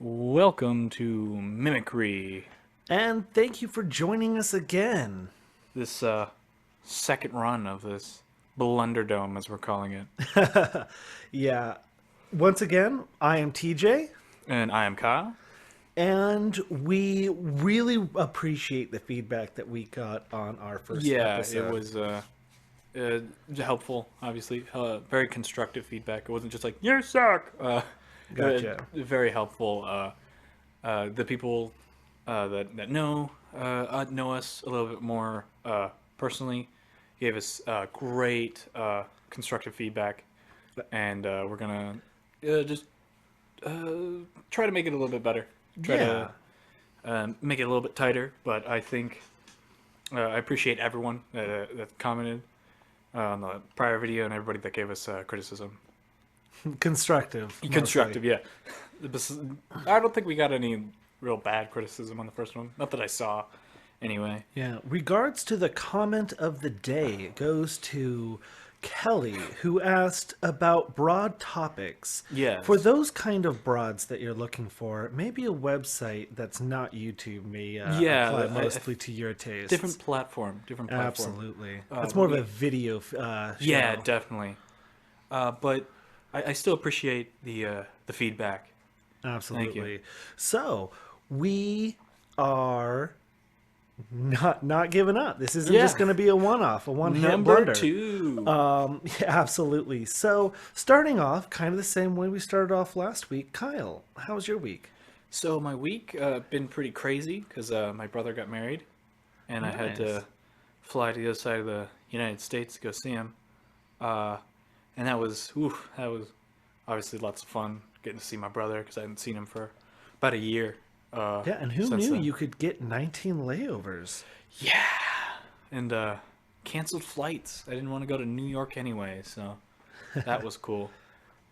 Welcome to Mimicry, And thank you for joining us again. this second run of this Blunderdome, as we're calling it. Yeah. Once again, I am TJ, And I am Kyle. and we really appreciate the feedback that we got on our first Yeah, it episode. was helpful, obviously. Very constructive feedback. It wasn't just like, you suck! Gotcha. Very helpful. The people that know us a little bit more personally gave us great constructive feedback, and we're gonna just try to make it a little bit better. Try to Yeah, make it a little bit tighter. But I think I appreciate everyone that commented on the prior video and everybody that gave us criticism. constructive, mostly. Constructive, yeah. I don't think we got any real bad criticism on the first one. Not that I saw, anyway. Yeah. Regards to the comment of the day, it goes to Kelly, who asked about broad topics. For Yes. those kind of broads that you're looking for, maybe a website that's not YouTube may apply Yeah, mostly to your tastes. different platform. Different platform. Absolutely. That's But more of a video yeah, show. definitely. But I still appreciate the feedback. Thank you. Absolutely. So we are not giving up. This isn't just Yeah. going to be a one-off, a one-hit Number wonder. two. Yeah, absolutely. So, starting off kind of the same way we started off last week. Kyle, how was your week? So my week been pretty crazy because my brother got married, and I had Nice. to fly to the other side of the United States to go see him. Uh, and that was obviously lots of fun getting to see my brother because I hadn't seen him for about a year. Yeah, and who Since knew then. you could get 19 layovers? Yeah, and canceled flights. I didn't want to go to New York anyway, so that was cool.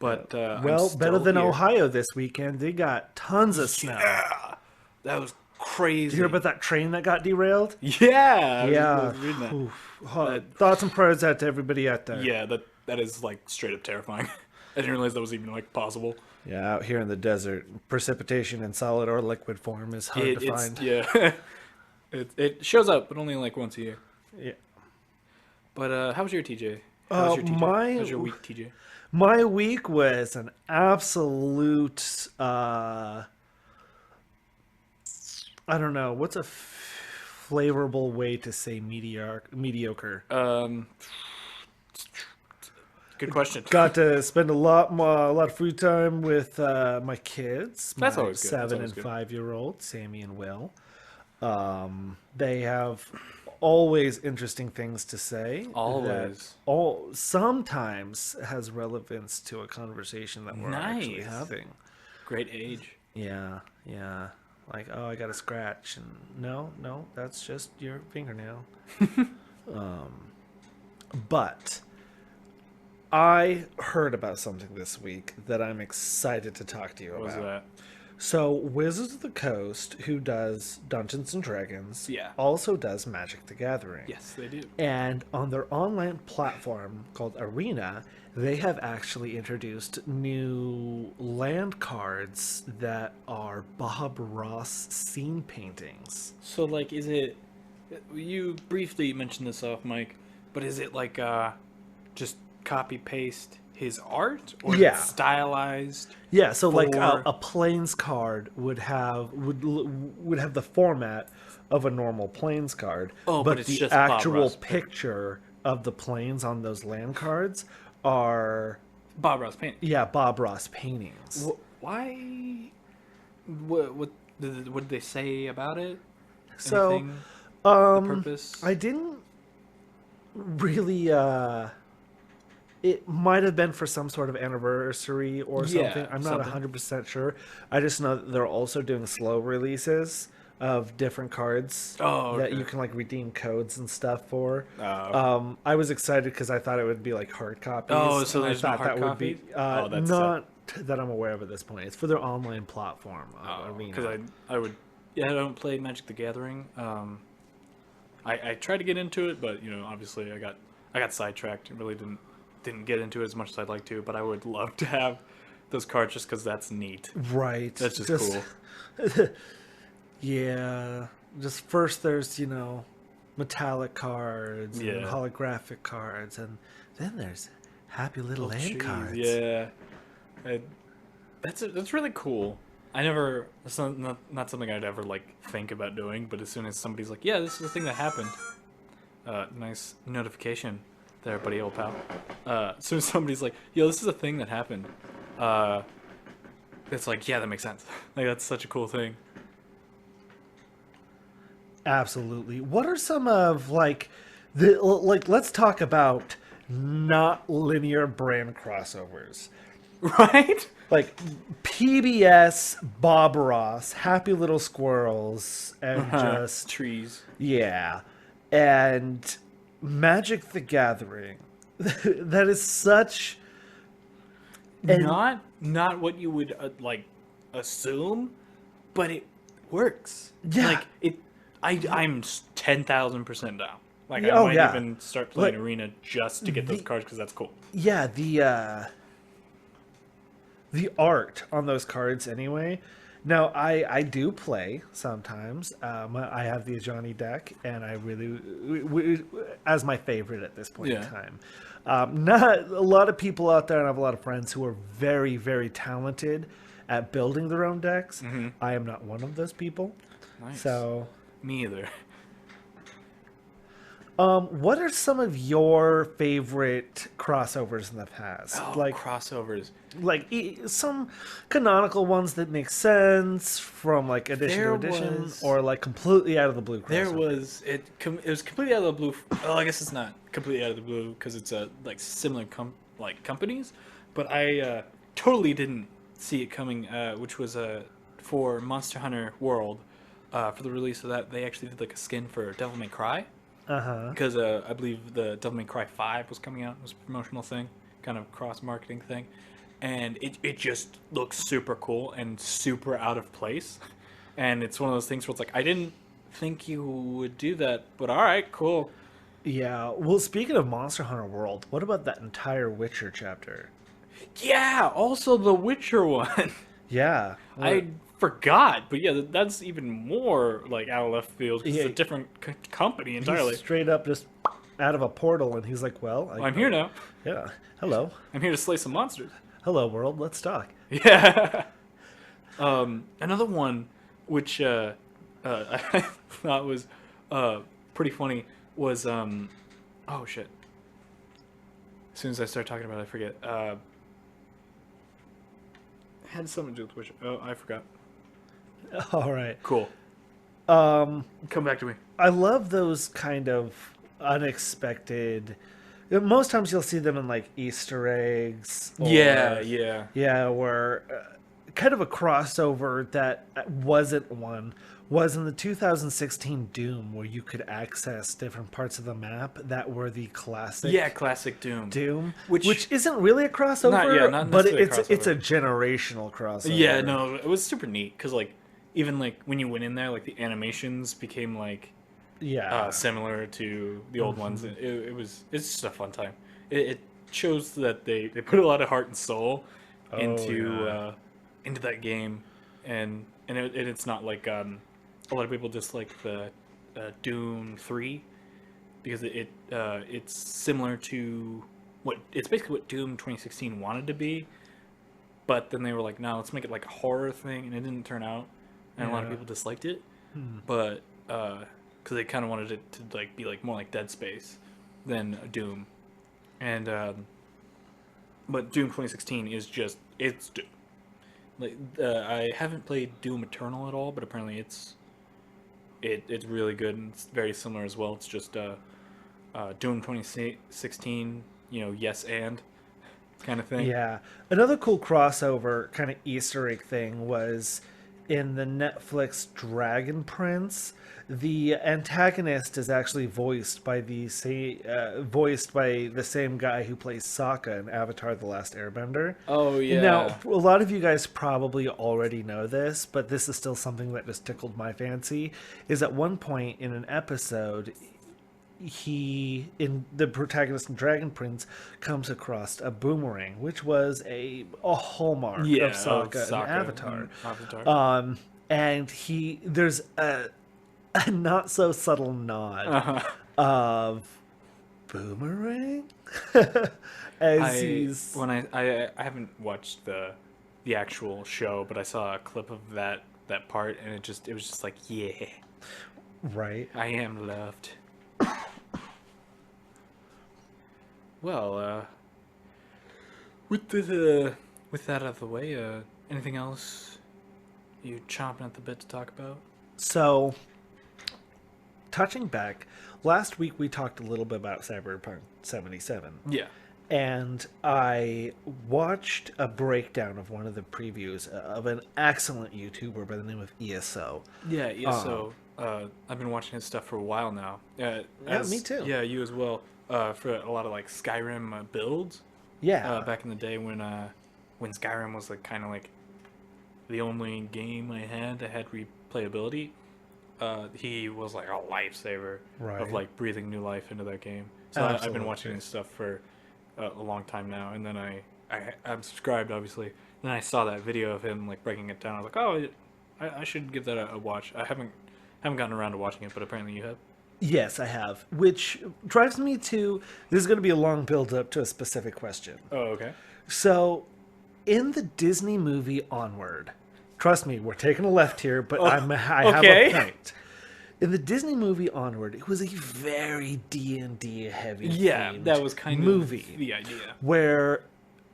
But I'm Well, better still than here. Ohio this weekend. They got tons of snow. Yeah, that was Did you hear crazy. about that train that got derailed? Yeah, I Yeah. was reading that. Oof. That Thoughts and prayers out to everybody out there. Yeah, that is like straight up terrifying. I didn't realize that was even like possible. Yeah, out here in the desert, precipitation in solid or liquid form is hard to It's find. yeah, it shows up, but only like once a year. Yeah. But how was your TJ? How was your TJ? How was your week, TJ? My week was an absolute I don't know, what's a flavorable way to say mediocre. Good question. Got to spend a lot of free time with my kids, That's my always good. That's 7 always and good. 5 year old Sammy and Will. They have always interesting things to say. Always. That all sometimes has relevance to a conversation that we're actually Nice. having. Great age. Yeah, yeah. Like, oh, I got a scratch, and no, that's just your fingernail. But I heard about something this week that I'm excited to talk to you What was about. that? So, Wizards of the Coast, who does Dungeons and Dragons, Yeah. also does Magic the Gathering. Yes, they do. And on their online platform called Arena, they have actually introduced new land cards that are Bob Ross scene paintings. So like, is it? You briefly mentioned this off mic, but is it like just copy paste his art or is it Yeah. stylized? Yeah, so like For- a plains card would have the format of a normal plains card, Oh, but it's the just Bob actual Ross. picture of the plains on those land cards are Bob Ross paint. Bob Ross paintings. Why? What did they say about it? So Anything? The purpose? I didn't really it might have been for some sort of anniversary or Yeah, something. I'm not something. 100% sure. I just know that they're also doing slow releases of different cards Oh, that okay. you can like redeem codes and stuff for. Oh. I was excited because I thought it would be like hard copies. Oh, so and I there's no thought hard that would be copies? Oh, that's not that I'm aware of at this point. It's for their online platform, Arena. Because I would, yeah, I don't play Magic the Gathering. I tried to get into it, but obviously I got sidetracked and really didn't get into it as much as I'd like to. But I would love to have those cards just because that's neat. Right. That's just Just cool. yeah. Just first there's, metallic cards and Yeah. holographic cards, and then there's happy little Oh, land jeez. cards. Yeah. I, that's really cool. I never. It's not something I'd ever like think about doing. But as soon as somebody's like, "Yeah, this is the thing that happened," nice notification there, buddy, old pal. As soon as somebody's like, "Yo, this is a thing that happened," uh, it's like, yeah, that makes sense. Like that's such a cool thing. Absolutely. What are some of like let's talk about not linear brand crossovers. Right? Like PBS, Bob Ross, Happy Little Squirrels, and just Trees. yeah, and Magic the Gathering. That is such and Not what you would like assume, but it works. yeah, Like it. I'm 10,000% down. Like I oh might yeah, even start playing like Arena just to get those the cards because that's cool. yeah the art on those cards anyway. Now I do play sometimes. I have the Ajani deck, and I really as my favorite at this point in Yeah. time. Not a lot of people out there, and I have a lot of friends who are very very talented at building their own decks. I am not one of those people. Nice. So, Me either. what are some of your favorite crossovers in the past? Oh, Like crossovers. some canonical ones that make sense from like edition There to edition, was- or like completely out of the blue crossover. There was it was completely out of the blue. Well, I guess it's not completely out of the blue because it's like similar companies, but I totally didn't see it coming. Which was for Monster Hunter World, for the release of that, they actually did like a skin for Devil May Cry Uh-huh. because I believe the Devil May Cry 5 was coming out. It was a promotional thing, kind of cross marketing thing, and it just looks super cool and super out of place. And it's one of those things where it's like I didn't think you would do that, but all right, cool. Yeah. Well, speaking of Monster Hunter World, what about that entire Witcher chapter? Yeah, also the Witcher one. Yeah. I forgot, but yeah, that's even more like out of left field because Yeah. it's a different company entirely. He's straight up just out of a portal, and he's like, "Well, I'm here now. Yeah. Hello. I'm here to slay some monsters. Hello, world. Let's talk." Yeah. Another one, which I thought was pretty funny, was oh shit. As soon as I start talking about it, I forget. Had something to do with Witcher. Oh, I forgot. All right. Cool. Um, Come back to me. I love those kind of unexpected. Most times you'll see them in like Easter eggs. Or, Yeah. Yeah, where kind of a crossover that wasn't one was in the 2016 Doom, where you could access different parts of the map that were the classic Yeah, classic Doom. Doom, Which- which isn't really a crossover, not but necessarily it's a crossover. generational crossover. Yeah, no, it was super neat because like even like when you went in there, like the animations became like yeah, similar to the old ones. It's just a fun time. It shows that they put a lot of heart and soul into that game, and it's not like a lot of people dislike the Doom 3 because it's similar to it's basically what Doom 2016 wanted to be, but then they were like, no, let's make it like a horror thing, and it didn't turn out, and a lot of Yeah. people disliked it, but because they kind of wanted it to like be like more like Dead Space than Doom, and but Doom 2016 is just it's Doom. Like I haven't played Doom Eternal at all, but apparently it's really good and it's very similar as well. It's just Doom 2016, yes and kind of thing. Yeah. Another cool crossover kind of Easter egg thing was in the Netflix Dragon Prince. The antagonist is actually voiced by the same guy who plays Sokka in Avatar: The Last Airbender. Oh yeah. Now, a lot of you guys probably already know this, but this is still something that just tickled my fancy. Is at one point in an episode, he in the protagonist in Dragon Prince comes across a boomerang, which was a hallmark of Yeah, of Sokka and Sokka Avatar. and Avatar. And there's a not so subtle nod Uh-huh. of boomerang as I he's when I haven't watched the actual show, but I saw a clip of that part, and it was just like, yeah, right. I am loved. Well, with that out of the way, anything else you chomping at the bit to talk about? So touching back, last week we talked a little bit about Cyberpunk 77. Yeah, And I watched a breakdown of one of the previews of an excellent YouTuber by the name of ESO. yeah, yeah. So I've been watching his stuff for a while now. Yeah, me too. Yeah, you as well. For a lot of like Skyrim builds. Yeah, Back in the day when Skyrim was like kind of like the only game I had that had replayability. He was like a lifesaver right. of like breathing new life into that game. So I've been watching his stuff for a long time now, and then I'm subscribed obviously. Then I saw that video of him like breaking it down. I was like, oh, I should give that a watch. I haven't gotten around to watching it, but apparently you have. Yes, I have. Which drives me to this is going to be a long build up to a specific question. Oh, okay. So, in the Disney movie Onward, trust me, we're taking a left here, but I have okay. a point. In the Disney movie Onward, it was a very D&D heavy That was kind movie of the idea. where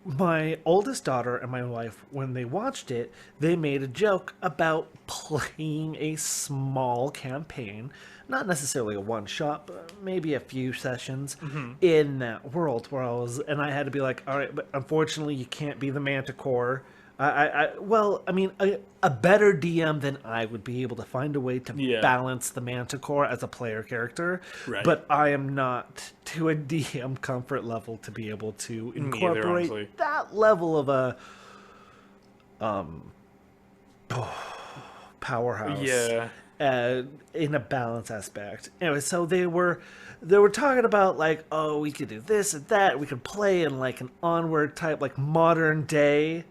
my oldest daughter and my wife, when they watched it, they made a joke about playing a small campaign, not necessarily a one shot, but maybe a few sessions in that world. And I had to be like, all right, but unfortunately, you can't be the Manticore. Well, I mean, a better DM than I would be able to find a way to balance the Manticore as a player character. Right. But I am not to a DM comfort level to be able to incorporate that level of a powerhouse. Yeah. In a balance aspect. Anyway, so they were talking about like, oh, we could do this and that. We could play in like an Onward type, like modern day.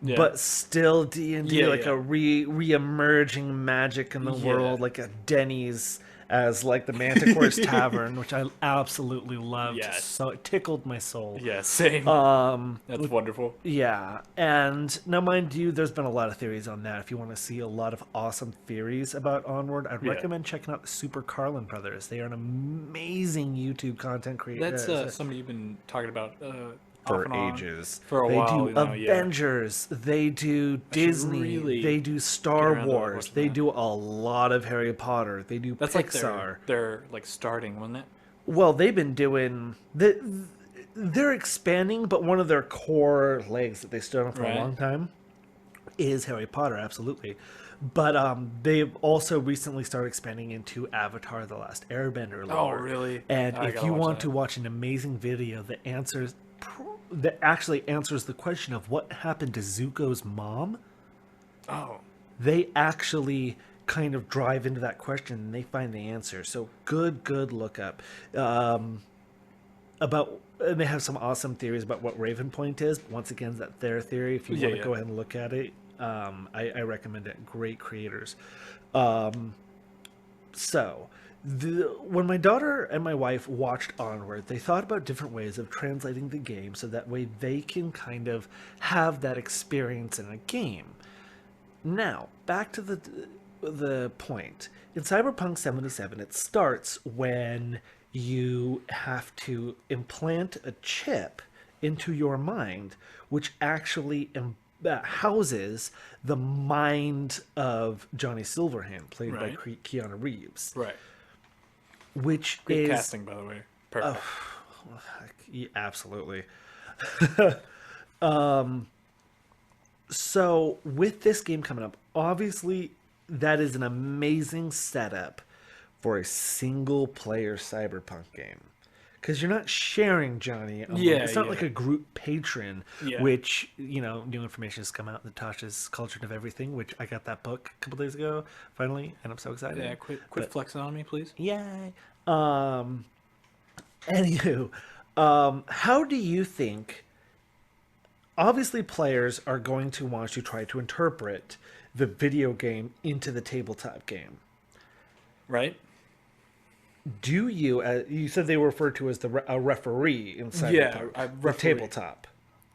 Yeah. But still D&D, like a re-emerging magic in the world, like a Denny's as like the Manticore's Tavern, which I absolutely loved. Yes. So it tickled my soul. Yeah, same. That's wonderful. Yeah, and now mind you, there's been a lot of theories on that. If you want to see a lot of awesome theories about Onward, I'd recommend checking out the Super Carlin Brothers. They are an amazing YouTube content creator. That's somebody you've been talking about for ages. For a while. They do Avengers. They do Disney. They do Star Wars. They do a lot of Harry Potter. They do Pixar. Like they're like starting, wasn't it? Well, they've been doing they're expanding, but one of their core legs that they stood on for a long time is Harry Potter, absolutely. But they've also recently started expanding into Avatar: The Last Airbender lore. Oh, really? And if you want to watch an amazing video that actually answers the question of what happened to Zuko's mom, they actually kind of drive into that question and they find the answer. So good look up. And they have some awesome theories about what Raven Point is. Once again, that's their theory. If you want to go ahead and look at it, I recommend it. Great creators. When my daughter and my wife watched Onward, they thought about different ways of translating the game so that way they can kind of have that experience in a game. Now, back to the point. In Cyberpunk 77, it starts when you have to implant a chip into your mind, which actually houses the mind of Johnny Silverhand, played by Keanu Reeves. Right. Which Great casting, by the way. Perfect. Yeah, absolutely. So with this game coming up, obviously that is an amazing setup for a single player Cyberpunk game. Because you're not sharing Johnny. It's not like a group patron, which, new information has come out. Natasha's Culture of Everything, which I got that book a couple days ago, finally, and I'm so excited. Yeah, quit flexing on me, please. Yay. Um, Anywho, how do you think? Obviously, players are going to want to try to interpret the video game into the tabletop game. Right? Do you? You said they were referred to as a referee in Yeah, Cyberpunk, I the referee. tabletop.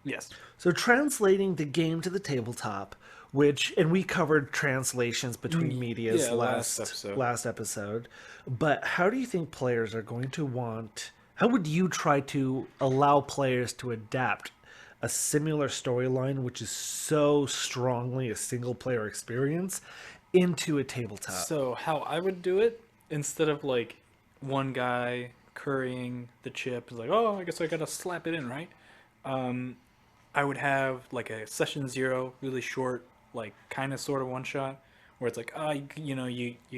Yes. So translating the game to the tabletop, which and we covered translations between medias Yeah, last last episode. last episode, but how do you think players are going to want how would you try to allow players to adapt a similar storyline which is so strongly a single player experience into a tabletop? So how I would do it, instead of like one guy currying the chip, is like, oh, I guess I gotta slap it in, right? Um, I would have like a session zero, really short, like kind of sort of one shot, where it's like, ah, you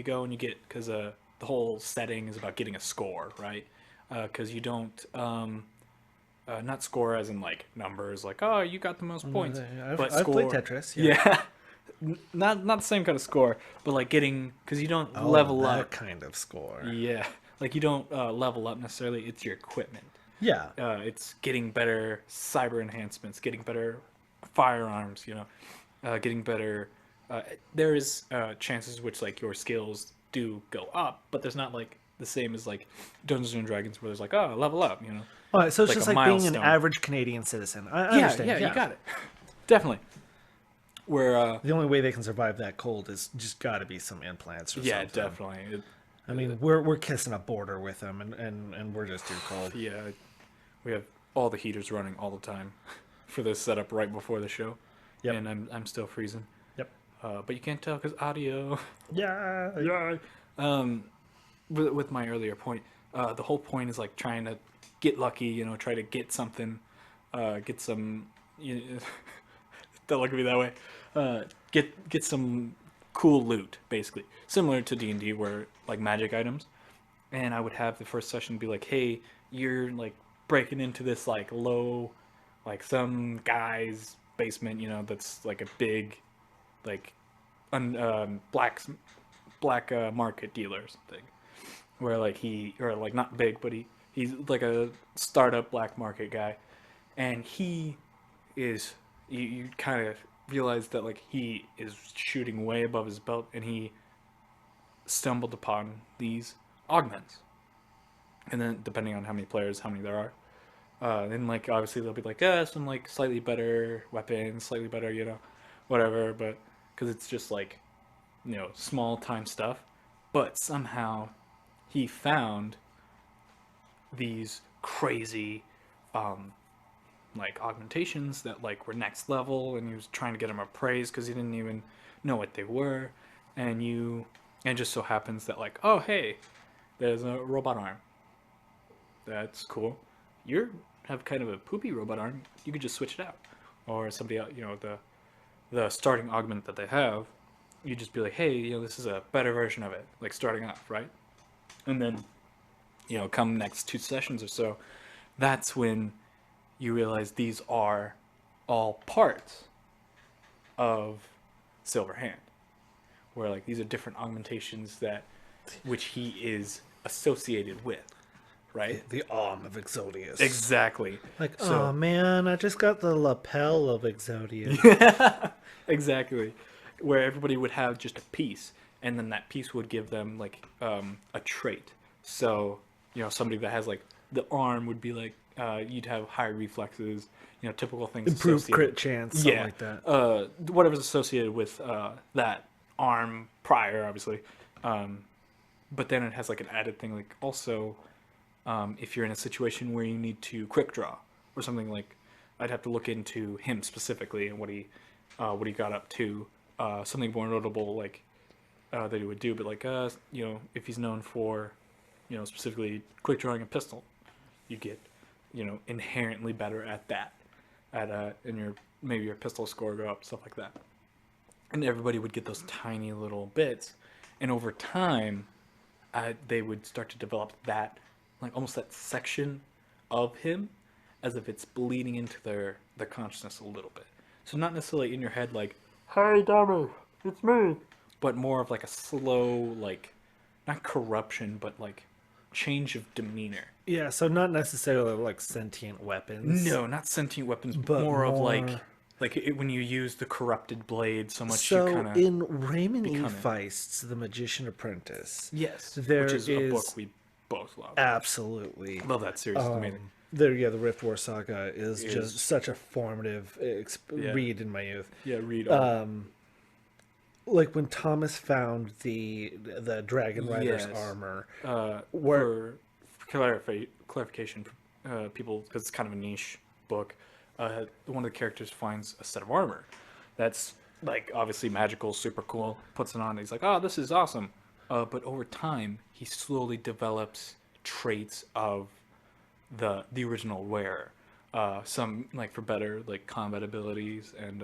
go and you get, because the whole setting is about getting a score, right? Because you don't not score as in like numbers, like, oh, you got the most points, but I've played score. Tetris, yeah. Yeah. Not the same kind of score, but like getting, because you don't Oh, level that up. kind of score. Yeah, like you don't level up necessarily. It's your equipment. Yeah. It's getting better cyber enhancements, getting better firearms. Getting better. There is chances which like your skills do go up, but there's not like the same as like Dungeons and Dragons where there's like, oh, level up. All right, so it's Like a just like being an milestone. average Canadian citizen. I Yeah, understand. yeah, you Yeah. got it. Definitely. Where The only way they can survive that cold is just got to be some implants or yeah, something. definitely. I mean, we're kissing a border with them, and we're just too cold. Yeah, we have all the heaters running all the time for this setup right before the show, Yep. and I'm still freezing. Yep. But you can't tell because audio. Yeah. Yeah. Um, with my earlier point, the whole point is like trying to get lucky. Try to get something, get some. Don't look at me that way. Get some cool loot, basically, similar to D&D, where like magic items. And I would have the first session be like, hey, you're like breaking into this like low, like some guy's basement, that's like a big, like, black market dealer or something, where like or like not big, but he's like a startup black market guy, and he is you kind of realize that like he is shooting way above his belt, and he stumbled upon these augments, and then depending on how many players, how many there are, then like obviously they'll be like, yeah, some like slightly better weapons, slightly better, whatever, but because it's just like small time stuff, but somehow he found these crazy like augmentations that like were next level, and he was trying to get them appraised because he didn't even know what they were, and just so happens that like, oh hey, there's a robot arm, that's cool. You have kind of a poopy robot arm, you could just switch it out, or somebody else, the starting augment that they have, you just be like, hey, this is a better version of it, like starting off, right? And then come next 2 sessions or so, that's when you realize these are all parts of Silver Hand, where like these are different augmentations that which he is associated with, right? The arm of Exodius. Exactly. Like, So oh man, I just got the lapel of Exodius. exactly, where everybody would have just a piece, and then that piece would give them like a trait. So somebody that has like the arm would be like, you'd have higher reflexes, typical things Improved associated. crit chance, something Yeah, like that. whatever's associated with that arm prior, obviously. But then it has like an added thing, like also, if you're in a situation where you need to quick draw or something, like I'd have to look into him specifically and what he got up to. Something more notable, like that he would do, but like if he's known for, specifically quick drawing a pistol, you get, inherently better at that, and maybe your pistol score go up, stuff like that. And everybody would get those tiny little bits, and over time, they would start to develop that, like almost that section of him, as if it's bleeding into their consciousness a little bit. So not necessarily in your head, like, "Hey, dummy, it's me," but more of like a slow, like, not corruption, but like change of demeanor. Yeah, so not necessarily like sentient weapons, No, not sentient weapons, but but more of more. when you use the corrupted blade so much you kind So of in Raymond E. become it. Feist's The Magician Apprentice, Yes, which there is a book is we both love. absolutely Love that series. It's amazing. the Rift War saga is just Is such a formative yeah, read in my youth. yeah. Read all. Like when Thomas found the Dragon Rider's Yes. armor, where For clarification, people, because it's kind of a niche book, one of the characters finds a set of armor that's like obviously magical, super cool, puts it on, and he's like, oh, this is awesome. But over time, he slowly develops traits of the original wearer. Some like for better, like combat abilities and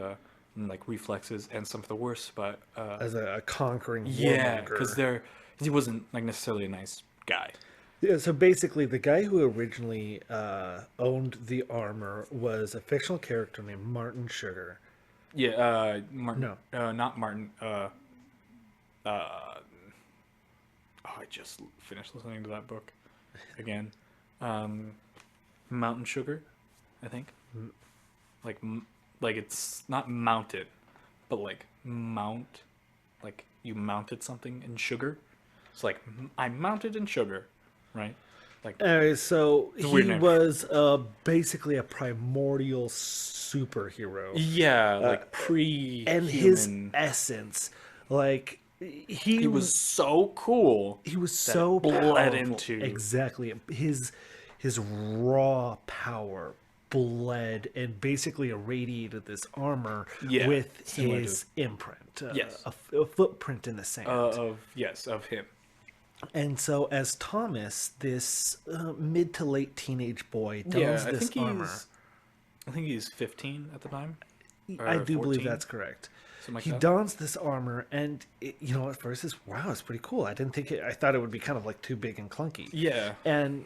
like reflexes, and some for the worse. But as a conquering yeah, warmonger. he wasn't like necessarily a nice guy. Yeah, so basically, the guy who originally owned the armor was a fictional character named Martin Sugar. Yeah, Martin. No, Not Martin. Oh, I just finished listening to that book again. Um, Mountain Sugar, I think. Like, like it's not mounted, but like mount, like you mounted something in sugar. It's like I mounted in sugar, right? Like so it's a weird he name. was basically a primordial superhero, Yeah, like and his pre-human. essence, like He was so cool he was that it so bled powerful. into. Exactly, his raw power bled and basically irradiated this armor Yeah, with similar to his imprint, yes, a footprint in the sand. of him. And so, as Thomas, this mid to late teenage boy, Yeah, dons this armor. I think he's 15 at the time, I or do believe 14, that's correct. something like He that. dons this armor, and at first it's wow, it's pretty cool. I didn't think I thought it would be kind of like too big and clunky. Yeah, And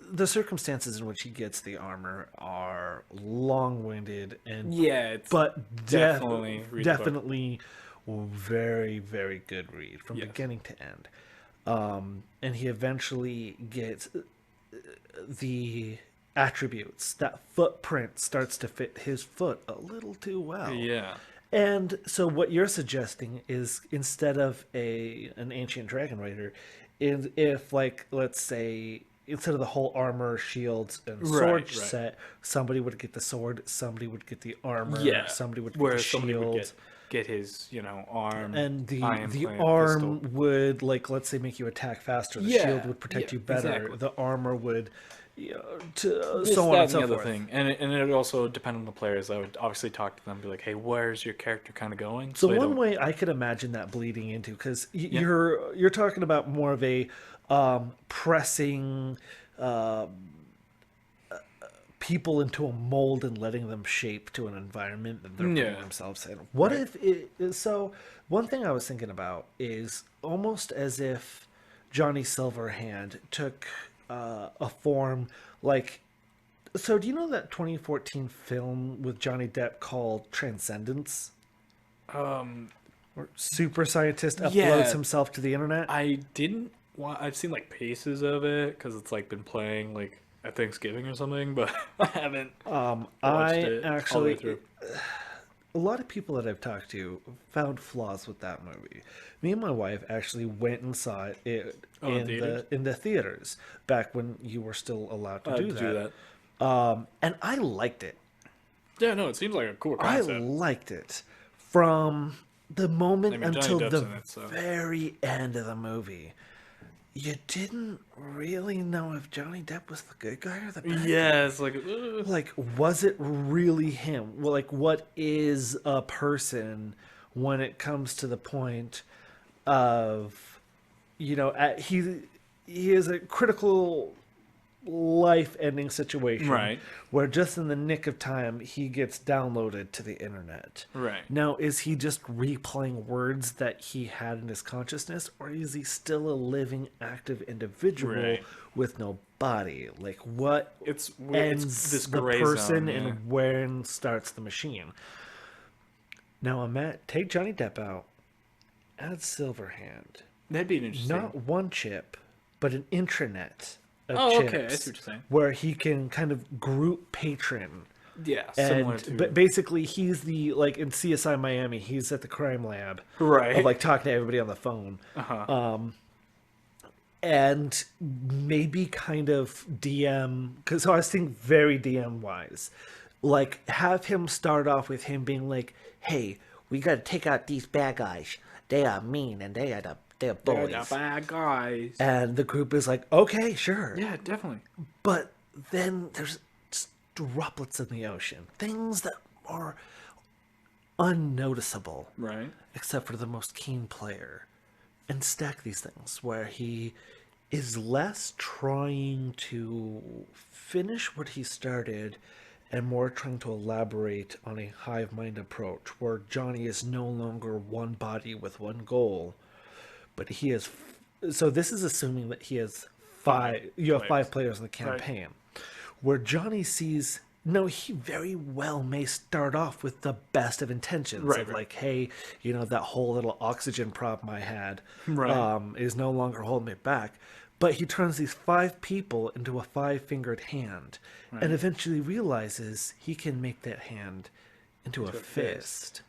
the circumstances in which he gets the armor are long-winded and yeah, it's but definitely read the book. definitely very very good read from Yes. beginning to end. And he eventually gets the attributes. That footprint starts to fit his foot a little too well. Yeah, And so what you're suggesting is instead of an ancient dragon rider, is if like let's say instead of the whole armor, shields, and sword right. set, somebody would get the sword, somebody would get the armor, Yeah, somebody would get where the somebody would shield, get his arm, and the iron the plant, arm pistol. would like let's say make you attack faster. The Yeah, shield would protect yeah, you better. exactly. The armor would, to This, so on that, and and the so other forth. thing, and it would also depend on the players. I would obviously talk to them, be like, "Hey, where's your character kind of going?" So I one don't. way I could imagine that bleeding into because Yeah, you're talking about more of a pressing people into a mold and letting them shape to an environment that they're putting yeah, themselves in. What right. if it? So one thing I was thinking about is almost as if Johnny Silverhand took a form like. So do you know that 2014 film with Johnny Depp called Transcendence? Um, Where super scientist uploads yeah, himself to the internet. I didn't want. I've seen like pieces of it because it's like been playing like at Thanksgiving or something, but I haven't watched I it all the way actually, through. a lot of people that I've talked to found flaws with that movie. Me and my wife actually went and saw it Oh, in theaters? in the theaters back when you were still allowed to do To do that. that. And I liked it. Yeah, no, it seems like a cool I concept. liked it from the moment I mean, Johnny until Depp's the in it, so very end of the movie. You didn't really know if Johnny Depp was the good guy or the bad guy. yeah, it's like Like, was it really him? Well, like, what is a person when it comes to the point of, he is a critical life-ending situation right, where just in the nick of time he gets downloaded to the internet. right. Now, is he just replaying words that he had in his consciousness, or is he still a living, active individual Right. with no body? Like, what It's ends this the gray person zone, yeah. and when starts the machine? Now, take Johnny Depp out, add Silverhand. That'd be an interesting. Not one chip, but an intranet of Oh, okay. I see chips what you're saying. where he can kind of group patron. Yeah, similar And but to basically he's the like in CSI Miami, he's at the crime lab of right. like talking to everybody on the phone. Uh huh. And maybe kind of DM because so I was thinking very DM wise, like have him start off with him being like, "Hey, we got to take out these bad guys. They are mean and they're They're the bullies." bad guys. And the group is like, "Okay, sure," Yeah, definitely. but then there's just droplets in the ocean, things that are unnoticeable Right. except for the most keen player, and stack these things where he is less trying to finish what he started and more trying to elaborate on a hive mind approach where Johnny is no longer one body with one goal, but he is. So this is assuming that he has five. You have five players in the Right. campaign, where Johnny sees. No, he very well may start off with the best of intentions Right, of right. like, hey, that whole little oxygen problem I had Right. is no longer holding me back. But he turns these five people into a five-fingered hand, and Right. eventually realizes he can make that hand into a a fist.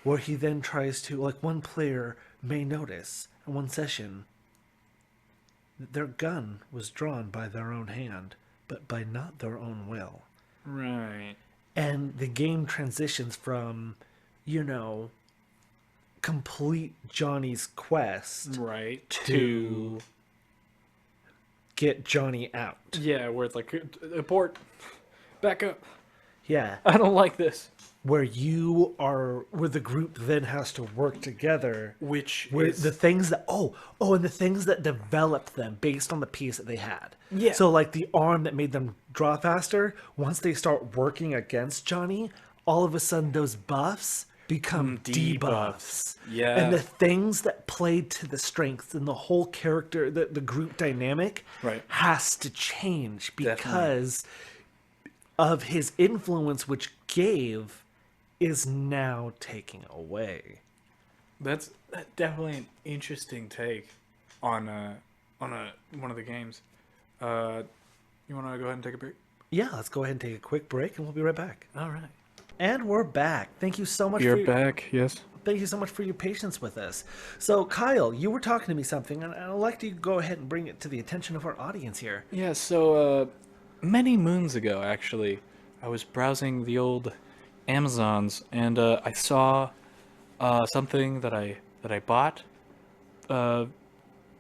Where he then tries to, like, one player may notice in one session that their gun was drawn by their own hand, but by not their own will. Right. And the game transitions from, you know, complete Johnny's quest Right. to get Johnny out. Yeah, where it's like abort, back up. Yeah. I don't like this. Where the group then has to work together. Which Where is the things that and the things that developed them based on the piece that they had. Yeah. So like the arm that made them draw faster, once they start working against Johnny, all of a sudden those buffs become debuffs. Yeah. And the things that played to the strengths and the whole character, the group dynamic Right. has to change Definitely. because of his influence, which gave is now taking away. That's definitely an interesting take on one of the games. You want to go ahead and take a break? Yeah, let's go ahead and take a quick break and we'll be right back. All right. And we're back. Thank you so much You're for back. Yes. Thank you so much for your patience with us. So, Kyle, you were talking to me something, and I'd like to go ahead and bring it to the attention of our audience here. Yeah. So many moons ago, actually, I was browsing the old Amazons, and I saw something that I bought,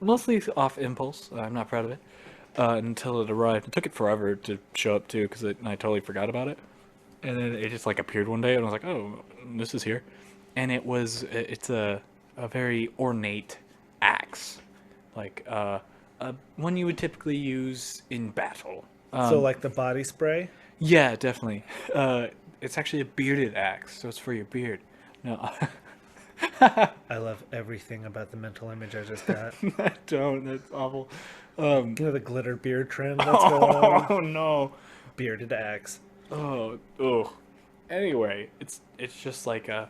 mostly off impulse. I'm not proud of it. Until it arrived. It took it forever to show up too, because I totally forgot about it. And then it just like appeared one day, and I was like, "Oh, this is here." And it's a very ornate axe, like one you would typically use in battle. So, like the body spray? Yeah, definitely. It's actually a bearded axe, so it's for your beard. No, I love everything about the mental image I just got. I don't. That's awful. The glitter beard trend that's going on. Oh no. Bearded axe. Oh, oh. Anyway, it's just like a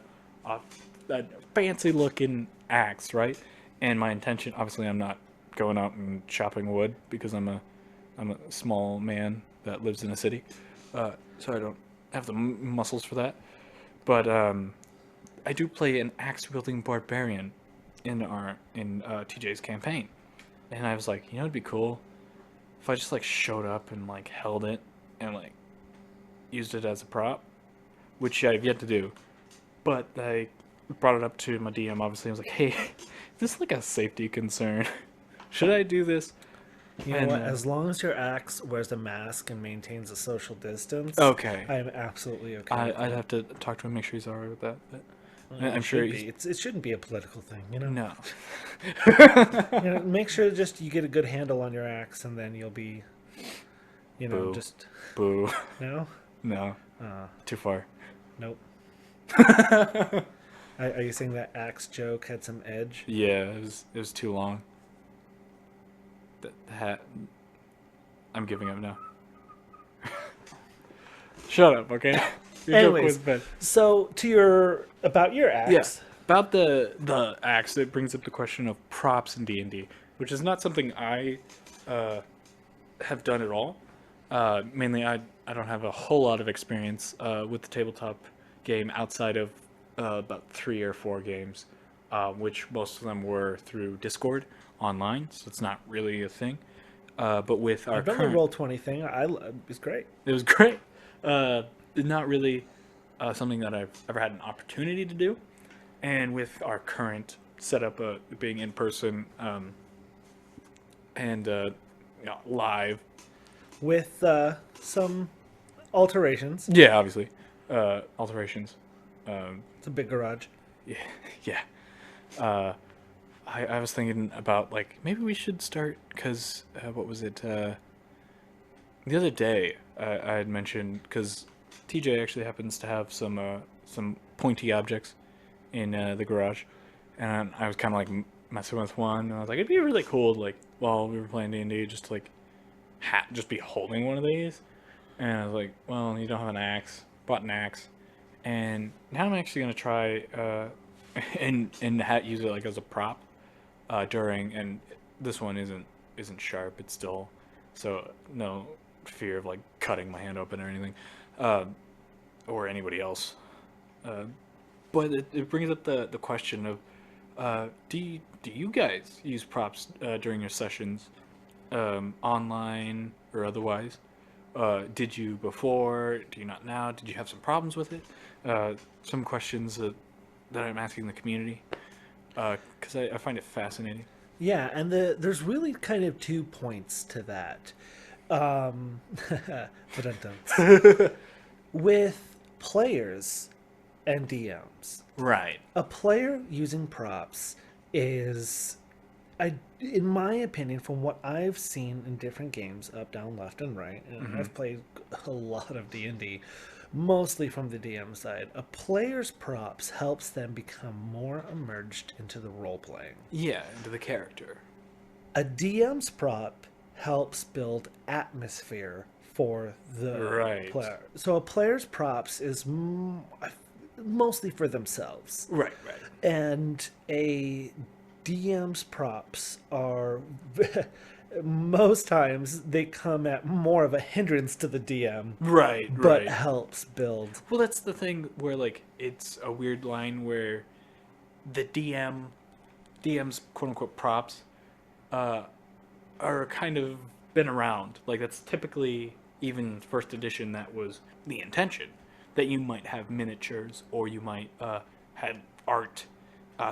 fancy looking axe, right? And my intention, obviously, I'm not going out and chopping wood because I'm a small man that lives in a city, so I don't have the muscles for that. But I do play an axe wielding barbarian in TJ's campaign, and I was like, it'd be cool if I just like showed up and like held it and like used it as a prop, which I've yet to do. But I brought it up to my DM, obviously. I was like, hey, is this like a safety concern? Should I do this? You know And, what? As long as your axe wears a mask and maintains a social distance, Okay. I am absolutely okay. I'd have to talk to him, make sure he's alright with that. But It I'm sure should he's... be. It shouldn't be a political thing, No. Make sure just you get a good handle on your axe, and then you'll be, Boo. just Boo. no, No. Too far. nope. Are you saying that axe joke had some edge? Yeah, it was too long. The hat... I'm giving up now. Shut up, okay? Your joke Anyways, was bad. so about your axe. Yes. About the axe, it brings up the question of props in D&D, which is not something I have done it all. Mainly, I don't have a whole lot of experience with the tabletop game outside of about 3 or 4 games, which most of them were through Discord online, so it's not really a thing. But with our I've done the current, Roll20 thing. It's great. it was great. Not really something that I've ever had an opportunity to do. And with our current setup being in person and live, With some alterations. yeah, obviously, alterations. It's a big garage. Yeah, yeah. Uh, I was thinking about like maybe we should start because what was it? The other day I had mentioned because TJ actually happens to have some pointy objects in the garage, and I was kind of like messing with one. And I was like, it'd be really cool, to, like while we were playing D&D, just to, like just be holding one of these. And I was like, well, you don't have an axe. Bought an axe, and now I'm actually gonna try and use it like as a prop during. And this one isn't sharp. It's still so no fear of like cutting my hand open or anything, uh, or anybody else. Uh, but it brings up the question of do you guys use props during your sessions, online or otherwise? Did you before? Do you not now? Did you have some problems with it? Some questions that I'm asking the community because I find it fascinating. Yeah, and there's really kind of 2 points to that. Ba-dum-dums. With players and DMs. Right. A player using props is, in my opinion, from what I've seen in different games, up, down, left, and right, and I've played a lot of D&D, mostly from the DM side. A player's props helps them become more immersed into the role playing. Yeah, into the character. A DM's prop helps build atmosphere for the Right. player. So a player's props is mostly for themselves. Right. Right. And a DM's props are most times they come at more of a hindrance to the DM, Right. but Right. helps build. Well, that's the thing where like it's a weird line where the DM's quote unquote props are kind of been around. Like that's typically even first edition that was the intention that you might have miniatures or you might had art,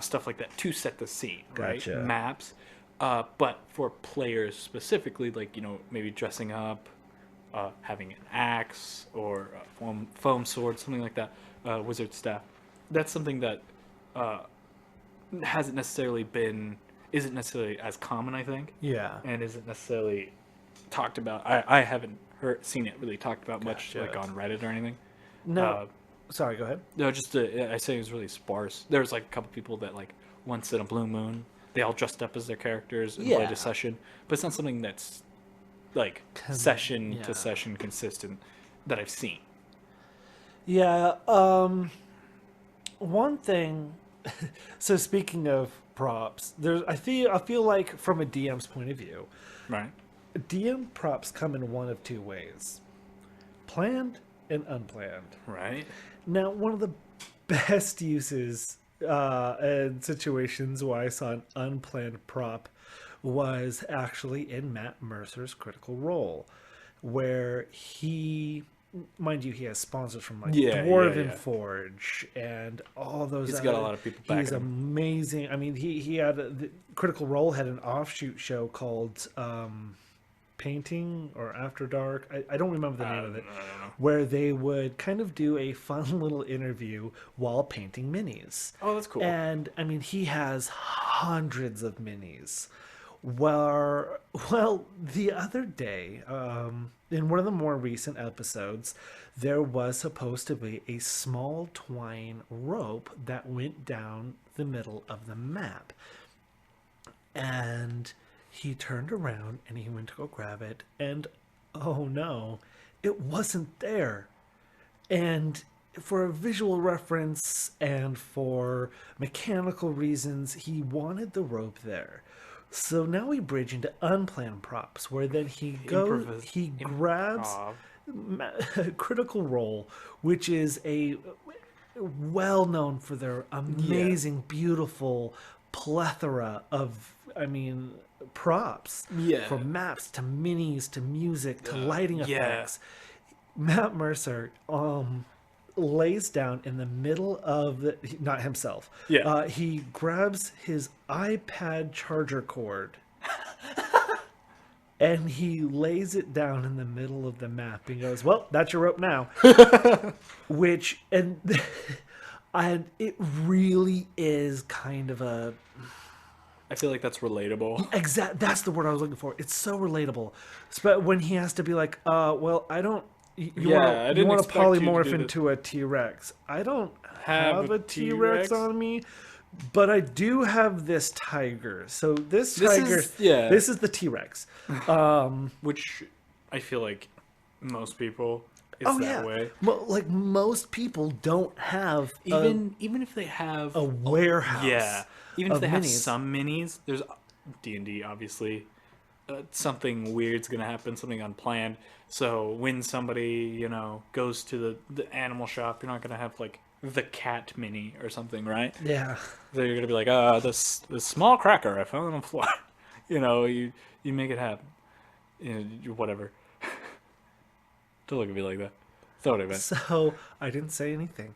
stuff like that to set the scene, right? Gotcha. Maps. But for players specifically, like maybe dressing up, having an axe or a foam sword, something like that, wizard staff. That's something that hasn't necessarily been isn't necessarily as common, I think, Yeah. and isn't necessarily talked about. I haven't seen it really talked about much, Gotcha. like on Reddit or anything. No. Sorry, go ahead. No, just I say it was really sparse. There was like a couple people that like once in a blue moon, they all dressed up as their characters and played Yeah. a session, but it's not something that's like session to session consistent that I've seen. Yeah, one thing. So speaking of props, I feel like from a DM's point of view, Right. DM props come in one of 2 ways: planned and unplanned. Right. Now, one of the best uses and situations where I saw an unplanned prop was actually in Matt Mercer's Critical Role, where mind you, he has sponsors from like Dwarven yeah. Forge and all those. He's got a lot of people He's backing him. amazing. I mean, he had the Critical Role had an offshoot show called Painting or After Dark. I don't remember the name of it, I don't know. where they would kind of do a fun little interview while painting minis. Oh, that's cool. And I mean, he has hundreds of minis. Well, the other day, in one of the more recent episodes, there was supposed to be a small twine rope that went down the middle of the map. And he turned around and he went to go grab it, and oh no, it wasn't there. And for a visual reference and for mechanical reasons, he wanted the rope there. So now we bridge into unplanned props, where then he grabs Improv. Critical Role, which is a well known for their Yeah. amazing, beautiful plethora of, I mean, props, Yeah. from maps to minis to music to lighting Yeah. effects. Matt Mercer lays down in the middle of the, not himself. Yeah. He grabs his iPad charger cord and he lays it down in the middle of the map and goes, "Well, that's your rope now." Which and it really is kind of a I feel like that's relatable. exact. That's the word I was looking for. It's so relatable, but when he has to be like, well, I don't. You Yeah, I want you didn't want to expect you to polymorph do this. into a T-Rex. I don't Have have a a T-Rex T-Rex? on me, but I do have this tiger. So this This tiger, is yeah, this is the T-Rex. which I feel like most people it's Oh that yeah, way. like most people don't have Even if they have a warehouse yeah, even if of they have minis. some minis, there's D&D obviously. Something weird's gonna happen, something unplanned. So when somebody goes to the animal shop, you're not gonna have like the cat mini or something, right? Yeah. So you're gonna be like, this small cracker I found on the floor. You make it happen. Whatever. Don't look at me like that. That's not what I meant. So I didn't say anything.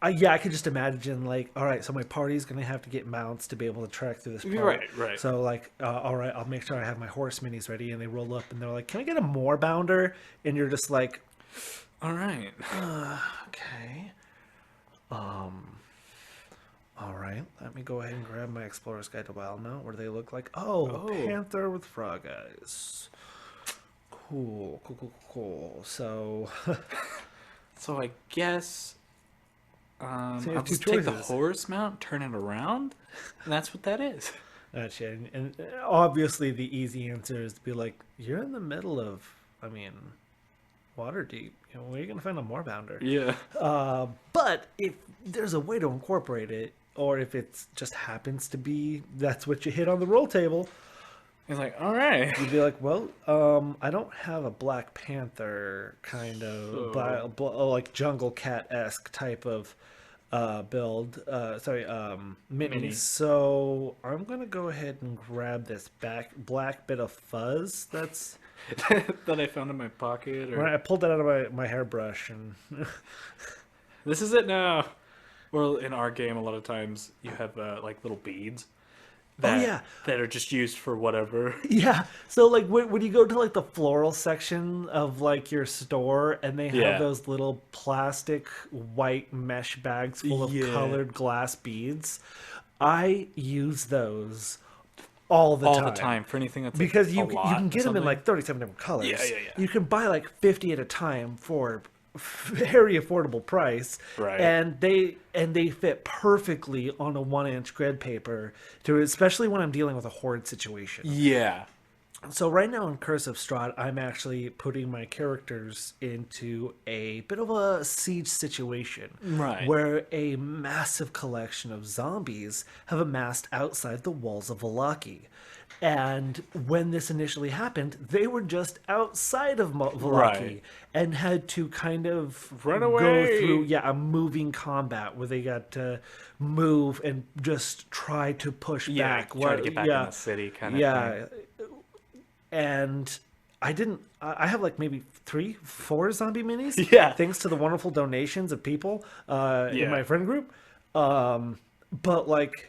Yeah, I could just imagine like, all right, so my party's gonna have to get mounts to be able to track through this part. Right. So like, all right, I'll make sure I have my horse minis ready, and they roll up, and they're like, "Can I get a more bounder?" And you're just like, All right. "Okay, all right, let me go ahead and grab my Explorer's Guide to Wild Mount. What do they look like? Oh, Oh, panther with frog eyes. Cool. So, so I guess so you I'll have two just take the choices. horse mount, turn it around, and that's what that is. Gotcha. And obviously, the easy answer is to be like, you're in the middle of, I mean, water deep. Where are you going to find a moorbounder? Yeah. But if there's a way to incorporate it, or if it just happens to be that's what you hit on the roll table, It's like, all right. you'd be like, well, I don't have a Black Panther kind of So like jungle cat esque type of build. Sorry, mini. Mini. So I'm gonna go ahead and grab this black bit of fuzz. That's that I found in my pocket, when or I pulled that out of my hairbrush and this is it now. Well, in our game, a lot of times you have like little beads oh yeah. that are just used for whatever. Yeah. So like when you go to like the floral section of like your store and they have Yeah. those little plastic white mesh bags full of Yeah. colored glass beads, I use those all the All time. the time for anything that's Because like you a lot you can or get them in something. like 37 different colors. Yeah. You can buy like 50 at a time for very affordable price, Right. and they fit perfectly on a 1-inch grid paper, to especially when I'm dealing with a horde situation. Yeah. So right now in Curse of Strahd, I'm actually putting my characters into a bit of a siege situation, Right. where a massive collection of zombies have amassed outside the walls of Vallaki. And when this initially happened, they were just outside of Vallaki Right. and had to kind of Run go away. through, a moving combat where they got to move and just try to push Yeah. back. Try to get back in the city, kind of Yeah, thing. and I didn't. I have like maybe 3-4 zombie minis. Yeah. Thanks to the wonderful donations of people in Yeah. my friend group. But like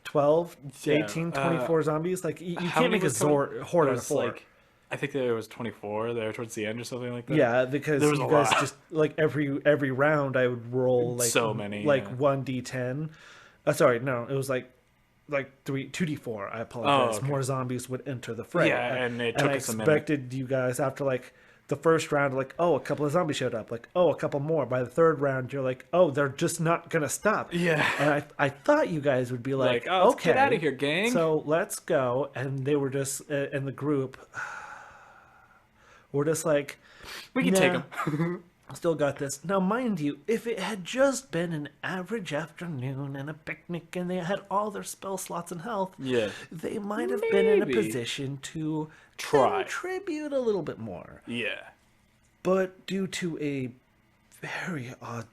12, Yeah, 18, 24 zombies. Like you How can't many make a was coming? horde It out of was 4. like, I think there was 24 there towards the end or something like that. Yeah, because There was you a guys lot. just like every round I would roll like So many, like yeah. 1d10. Sorry, no, it was like 2d4. I apologize. okay. More zombies would enter the fray. Yeah, and it and took I us a minute. expected you guys after like the first round, like, oh, a couple of zombies showed up, like, oh, a couple more. By the third round, you're like, oh, they're just not gonna stop. Yeah. And I thought you guys would be like, oh, let's okay, get out of here, gang. so let's go. And they were just in the group. We're just like, We can nah. take them. Still got this. Now, mind you, if it had just been an average afternoon and a picnic and they had all their spell slots and health, Yeah. they might have been in a Maybe. position to Try. contribute a little bit more. Yeah. But due to a very odd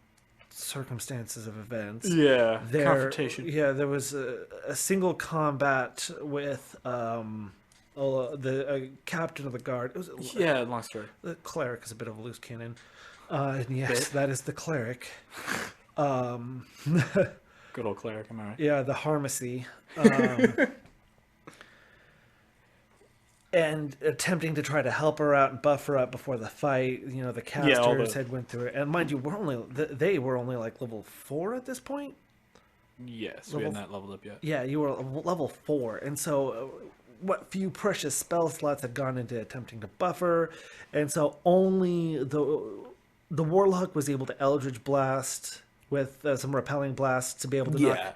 circumstances of events, Yeah. there, Confrontation. yeah, there was a single combat with the captain of the guard. It was Yeah, long story. the cleric is a bit of a loose cannon. And yes, Bit. that is the cleric. Good old cleric, am I right? Yeah, the Harmacy. And attempting to try to help her out and buff her up before the fight. You know, the Yeah, all casters the- had went through it. And mind you, they were only like level 4 at this point. Yes, we hadn't that leveled up yet. Yeah, you were level 4. And so what few precious spell slots had gone into attempting to buff her. And so only the Warlock was able to Eldritch Blast with some repelling blasts to be able to knock Yeah.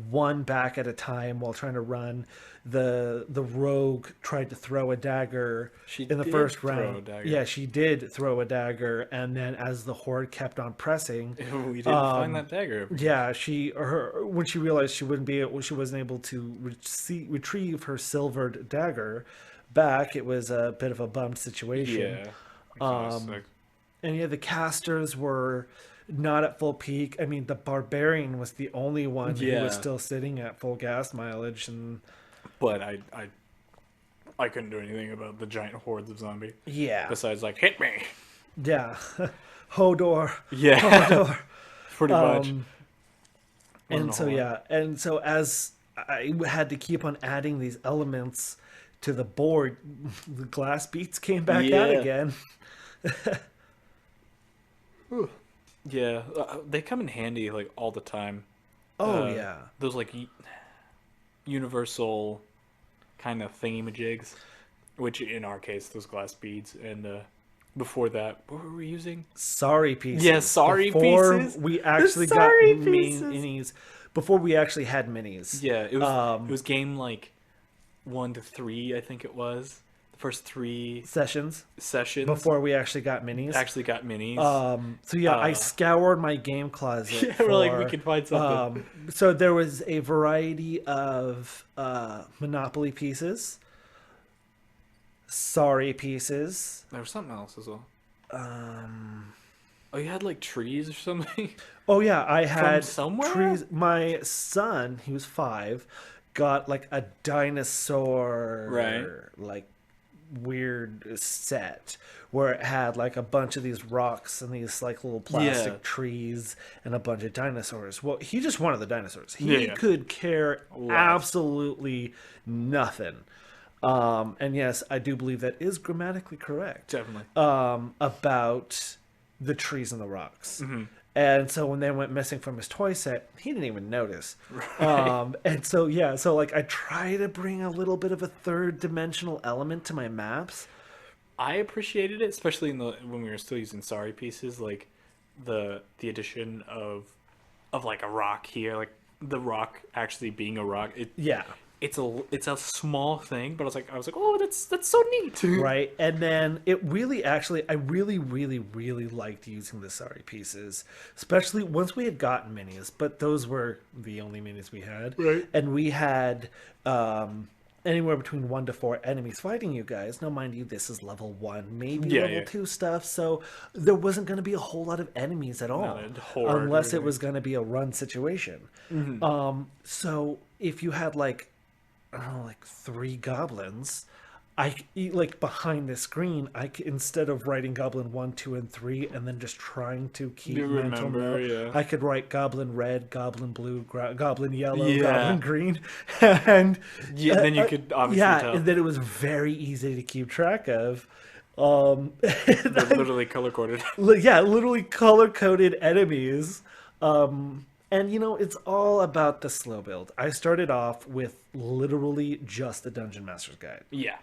one back at a time while trying to run. The Rogue tried to throw a dagger She in the did first throw round. a dagger. Yeah, she did throw a dagger, and then as the horde kept on pressing, We didn't find that dagger. yeah, when she realized she wasn't able to retrieve her silvered dagger back. It was a bit of a bummed situation. Yeah. Classic. And yeah, the casters were not at full peak. I mean, the barbarian was the only one who Yeah. was still sitting at full gas mileage, and But I couldn't do anything about the giant hordes of zombie. yeah, Besides, like, hit me. yeah, Hodor, Yeah, Hodor. pretty much. And a so whole lot. yeah, and so as I had to keep on adding these elements to the board, the glass beats came back out Yeah. again. Yeah, they come in handy like all the time. Oh yeah, Those like universal kind of thingy-majigs, which in our case, those glass beads. And before that, what were we using? sorry pieces. Yeah, sorry Before pieces. we The actually got sorry pieces. minis. Before we actually had minis. Yeah, it was game like 1 to 3, I think it was. The first 3 Sessions sessions before we actually got minis. actually got minis. So yeah, I scoured my game closet. Yeah, we're like, we could find something. So there was a variety of Monopoly pieces, sorry pieces. There was something else as well. Oh, you had like trees or something? Oh yeah, I had somewhere? trees. My son, he was 5, got like a dinosaur, Right. like weird set where it had like a bunch of these rocks and these like little plastic Yeah. trees and a bunch of dinosaurs. Well, he just wanted the dinosaurs. He Yeah, yeah. could care Less. absolutely nothing. And yes, I do believe that is grammatically correct. Definitely. About the trees and the rocks. Mm-hmm. And so when they went missing from his toy set, he didn't even notice. And so, yeah, so like I try to bring a little bit of a third dimensional element to my maps. I appreciated it, especially when we were still using sorry pieces, like the addition of like a rock here, like the rock actually being a rock. Yeah. It's a small thing, but I was like, oh, that's so neat. Right. And then it really actually, I really, really, really liked using the sorry pieces, especially once we had gotten minis, but those were the only minis we had. Right. And we had anywhere between 1 to 4 enemies fighting you guys. Now, mind you, this is level 1, maybe Yeah, level yeah. 2 stuff. So there wasn't going to be a whole lot of enemies at all, Not a horde or unless it anything. was going to be a run situation. So if you had like, I don't know, like 3 goblins, like behind the screen, instead of writing goblin 1, 2, and 3 and then just trying to keep You mental remember, note, yeah. I could write goblin red, goblin blue, goblin yellow, Yeah. goblin green, and Yeah, then you could obviously yeah, tell. and then it was very easy to keep track of. They're literally color coded. Yeah, literally color coded enemies. And you know, it's all about the slow build. I started off with literally just the Dungeon Master's Guide Yeah,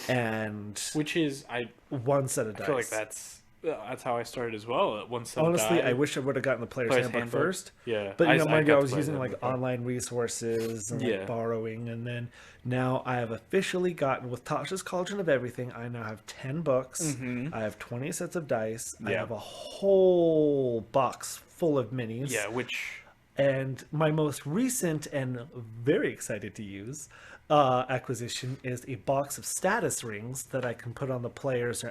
and which is one set of dice. I feel like that's that's how I started as well. One set Honestly, I died. wish I would have gotten the player's handbook first. Yeah, But I mind you, I got the was player's using like handbook. online resources and like Yeah. borrowing, and then now I have officially gotten with Tasha's Cauldron of Everything. I now have 10 books. Mm-hmm. I have 20 sets of dice. I Yeah. have a whole box full of minis. Yeah, which And my most recent and very excited to use acquisition is a box of status rings that I can put on the players or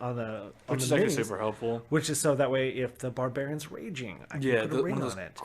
on which the is actually minis, super helpful. which is so that way if the barbarian's raging, I can Yeah, put a one ring of those on it.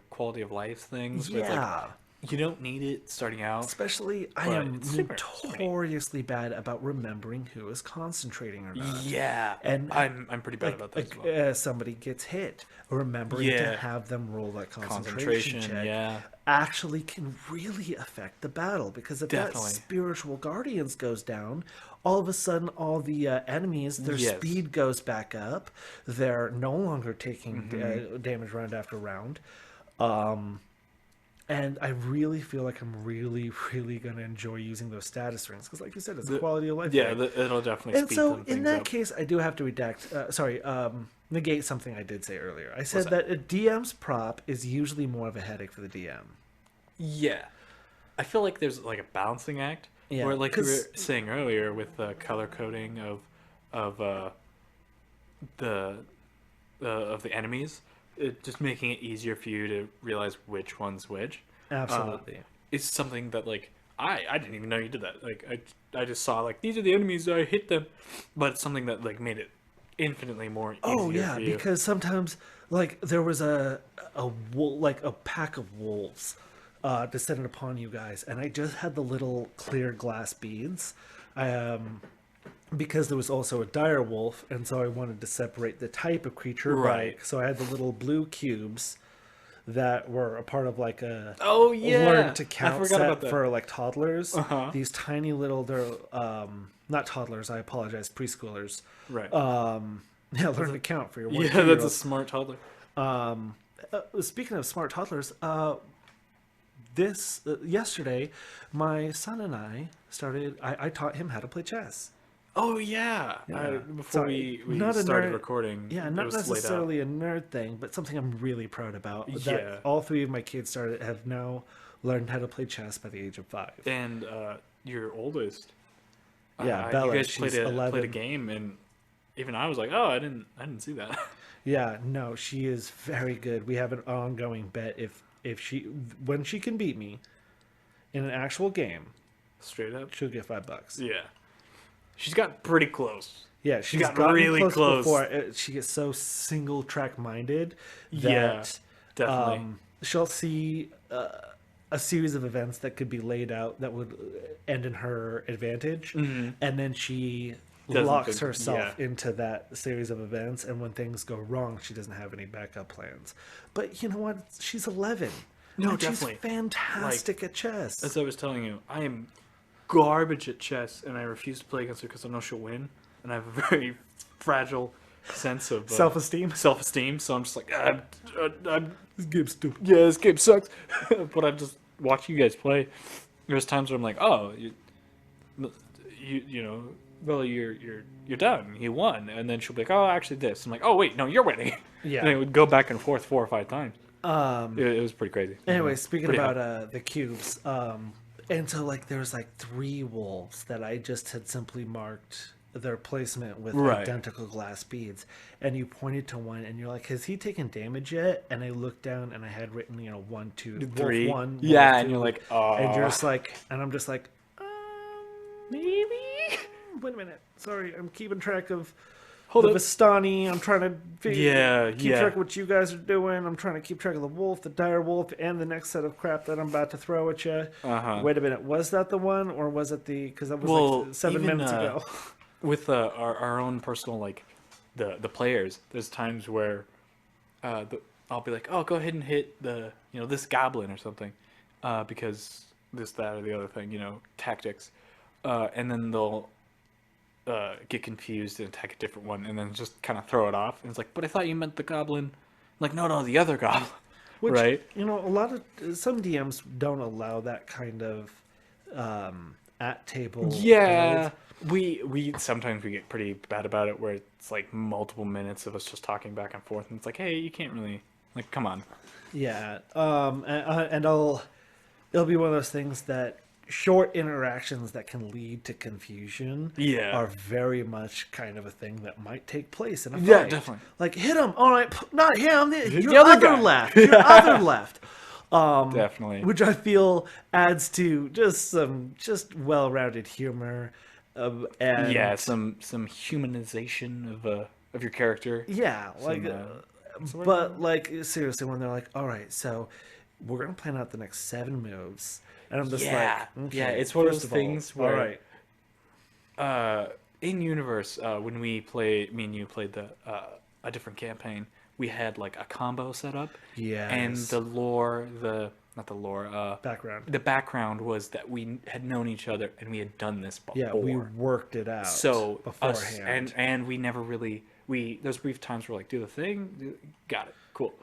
quality of life things where it's like Yeah. you don't need it starting out, Especially, I but am it's super neat. notoriously bad about remembering who is concentrating or not. Yeah, And I'm pretty bad about that as well. somebody gets hit, remembering to Yeah, have them roll that concentration concentration. check Yeah, actually can really affect the battle. Because if that definitely. spiritual guardians goes down, all of a sudden all the enemies, their Yes. speed goes back up. They're no longer taking Mm-hmm. damage round after round. And I really feel like I'm really, really going to enjoy using those status rings because, like you said, it's a quality of life Yeah, thing. it'll definitely And speed so, some in things that up. case, I do have to negate something I did say earlier. I said that? that a DM's prop is usually more of a headache for the DM. Yeah, I feel like there's like a balancing act Yeah, where, like you were 'cause- saying earlier, with the color coding of the of the enemies, just making it easier for you to realize which one's which. Absolutely. It's something that like I didn't even know you did that. Like I just saw like these are the enemies, I hit them, but it's something that like made it infinitely more Oh easier yeah, for you. because sometimes like there was like a pack of wolves descended upon you guys, and I just had the little clear glass beads. Because there was also a dire wolf, and so I wanted to separate the type of creature. Right. So I had the little blue cubes that were a part of like a Oh yeah, learn to I count forgot set about that. for like toddlers. Uh-huh. These tiny little, they're not toddlers. I apologize, preschoolers. Right. Yeah, learn to count for your one. Yeah, that's a smart toddler. Speaking of smart toddlers, this yesterday, my son and I started. I taught him how to play chess. Oh yeah. Yeah. Before So, we not a started nerd- recording, Yeah, it not was laid out. necessarily a nerd thing, but something I'm really proud about. Yeah. That all three of my kids have now learned how to play chess by the age of 5. And your oldest, Yeah, you Bella, guys she's played a 11. game, and even I was like, oh, I didn't see that. Yeah, no, she is very good. We have an ongoing bet when she can beat me in an actual game, Straight up. she'll get $5. Yeah. She's got pretty close. Yeah, she's got gotten really close. before. She gets so single track minded Yeah, that definitely. she'll see a series of events that could be laid out that would end in her advantage, and then she Doesn't locks think- herself yeah. into that series of events. And when things go wrong, she doesn't have any backup plans. But you know what? She's 11. No, and definitely. She's fantastic at chess. As I was telling you, I am garbage at chess, and I refuse to play against her because I know she'll win, and I have a very fragile sense of Self-esteem. Self-esteem. So I'm just like, I'm This game's stupid. yeah, this game sucks. But I'm just watching you guys play. There's times where I'm like, oh, you know, well, you're done. You won, and then she'll be like, oh, actually, this. I'm like, oh, wait, no, you're winning. Yeah. And it would go back and forth 4 or 5 times. It was pretty crazy. Anyway, speaking Pretty about the cubes, and so like there's like 3 wolves that I just had simply marked their placement with Right. identical glass beads, and you pointed to one, and you're like, "Has he taken damage yet?" And I looked down, and I had written, 1, 2, 3. wolf 1, Yeah, wolf and you're 2, like, and you're "Aw." just like, and I'm just like, maybe. Wait a minute. Sorry, I'm keeping track of. Hold the up. Vistani, I'm trying to keep Yeah. track of what you guys are doing. I'm trying to keep track of the wolf, the dire wolf, and the next set of crap that I'm about to throw at you. Uh-huh. Wait a minute, was that the one, or was it the? Because that was Well, like 7 even, minutes ago. With our own personal, like, the players, there's times where I'll be like, oh, go ahead and hit this goblin or something, because this, that, or the other thing, tactics, and then they'll get confused and attack a different one, and then just kind of throw it off. And it's like, but I thought you meant the goblin. I'm like, no, the other goblin. Which, right? a lot of some DMs don't allow that kind of at table builds. Yeah, we sometimes we get pretty bad about it where it's like multiple minutes of us just talking back and forth, and it's like, hey, you can't really like, come on. Yeah, and it'll be one of those things that short interactions that can lead to confusion Yeah, are very much kind of a thing that might take place in a yeah, fight. definitely. Like hit him, all right, not him, The your other other guy. left, your other left. Definitely. Which I feel adds to just some just well-rounded humor, Yeah, and some humanization of your character. yeah, like, Some what's the word? but like seriously, when they're like, "All right, so we're gonna plan out the next 7 moves," and I'm just like, Yeah, yeah. "Okay, It's one of first those of things all where right, in universe, when me and you played the a different campaign, we had like a combo set up, and yes, the lore, the not the lore, background, the background was that we had known each other and we had done this yeah, we before. worked it out So us beforehand." and we never really we those brief times were like, do the thing, got it, cool.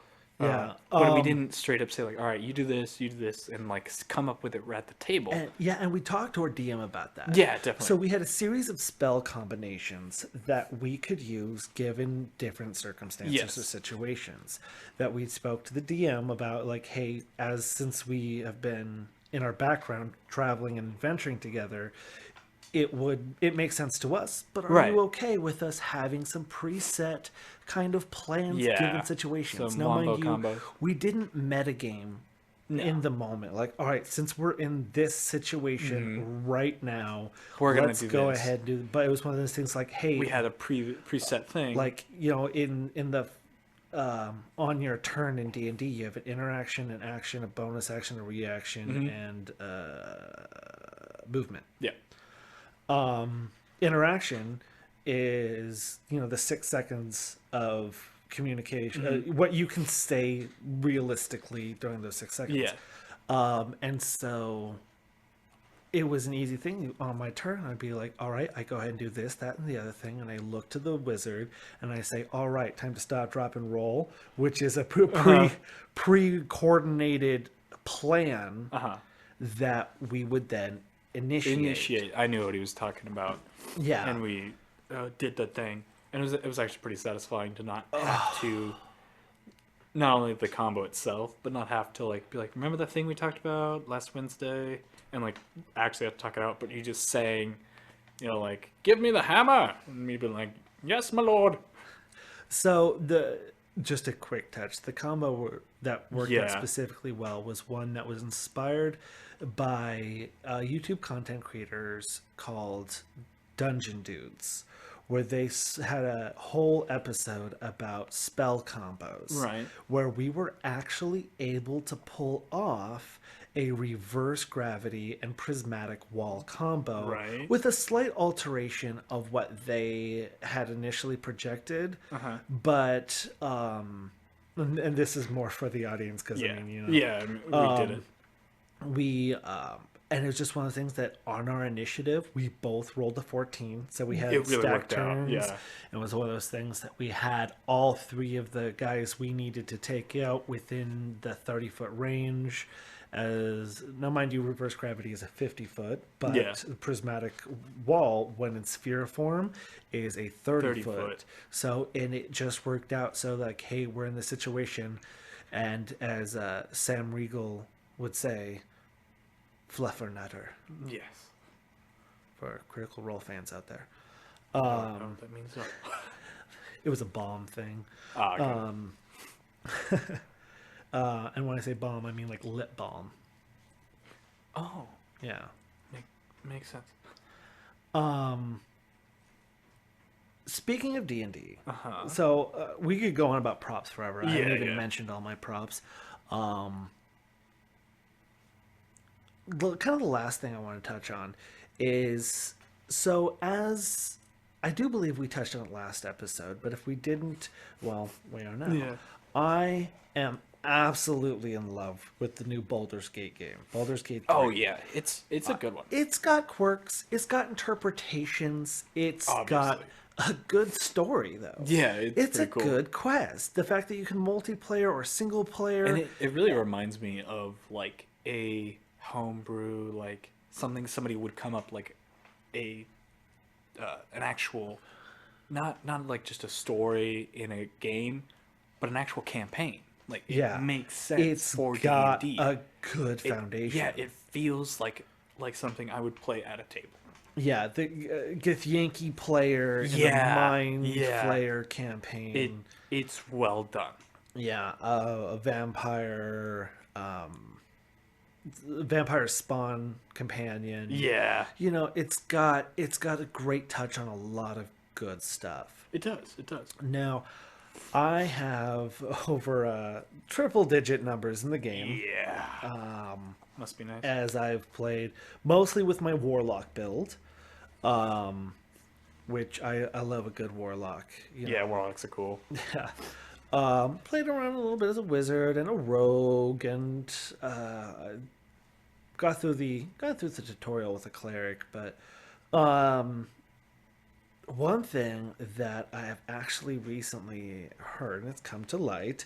Yeah, But we didn't straight up say like, all right, you do this, and like come up with it at the table. and yeah, and we talked to our DM about that. Yeah, So definitely. we had a series of spell combinations that we could use given different circumstances or Yes. situations. That we spoke to the DM about, like, hey, as since we have been in our background traveling and adventuring together, it makes sense to us, but are Right. you okay with us having some preset kind of plans given Yeah. situations? Some Now, mind wombo you, combos. we didn't metagame No. in the moment. Like, all right, since we're in this situation right now, We're gonna let's do go this. ahead and do. But it was one of those things like, hey, We had a preset thing. like, in the on your turn in D&D, you have an interaction, an action, a bonus action, a reaction, and movement. Yeah. Interaction is, the 6 seconds of communication, what you can say realistically during those 6 seconds. Yeah. And so it was an easy thing. On my turn, I'd be like, all right, I go ahead and do this, that, and the other thing. And I look to the wizard and I say, all right, time to stop, drop, and roll, which is a pre coordinated plan Uh huh. that we would then initiate. I knew what he was talking about, Yeah. and we did the thing, and it was actually pretty satisfying to not have to not only the combo itself, but not have to like be like, remember that thing we talked about last Wednesday, and like actually have to talk it out. But you just saying, like, give me the hammer, and me being like, yes, my lord. So just a quick touch. The combo that worked out Yeah. specifically well was one that was inspired by YouTube content creators called Dungeon Dudes, where they had a whole episode about spell combos, Right. where we were actually able to pull off a reverse gravity and prismatic wall combo, Right. with a slight alteration of what they had initially projected. But and this is more for the audience because Yeah. I mean, Yeah. I mean, we did it. we and it was just one of the things that on our initiative we both rolled a 14, so we had It really stack worked out, turns. yeah. It was one of those things that we had all three of the guys we needed to take out within the 30-foot range. As now, mind you, reverse gravity is a 50-foot, but Yeah. the prismatic wall, when in sphere form, is a 30 foot. 30 foot. So, and it just worked out. So, like, hey, we're in this situation, and as Sam Riegel would say, fluffer nutter Yes. for Critical Role fans out there. I don't know what that means. It was a bomb thing. Okay. And when I say bomb, I mean like lip balm. Oh, Yeah. makes sense. Speaking of D&D, Uh-huh. so we could go on about props forever. I haven't Yeah, even yeah. mentioned all my props. Kind of the last thing I want to touch on is, so as I do believe we touched on it last episode, but if we didn't, well, we are now. Yeah. I am absolutely in love with the new Baldur's Gate game. Baldur's Gate 3. Oh yeah, it's a good one. It's got quirks, it's got interpretations, it's got Obviously. a good story though. Yeah, it's a pretty cool. good quest. The fact that you can multiplayer or single player. And it really reminds me of like a homebrew like something somebody would come up like a an actual, not like just a story in a game, but an actual campaign. Like it Yeah, makes sense it's for D and got D. a good It foundation. Yeah, it feels like something I would play at a table. Yeah, the Githyanki player in the Yeah, Mind yeah. Flayer It campaign. it's well done. Yeah, a vampire spawn companion. Yeah, You know, it's got a great touch on a lot of good stuff. it does. It does. Now, I have over triple digit numbers in the game Yeah. Must be nice. as I've played mostly with my warlock build, which I love a good warlock. You Yeah, know, Warlocks are cool. yeah. Played around a little bit as a wizard and a rogue, and got through the tutorial with a cleric. But one thing that I have actually recently heard, and it's come to light,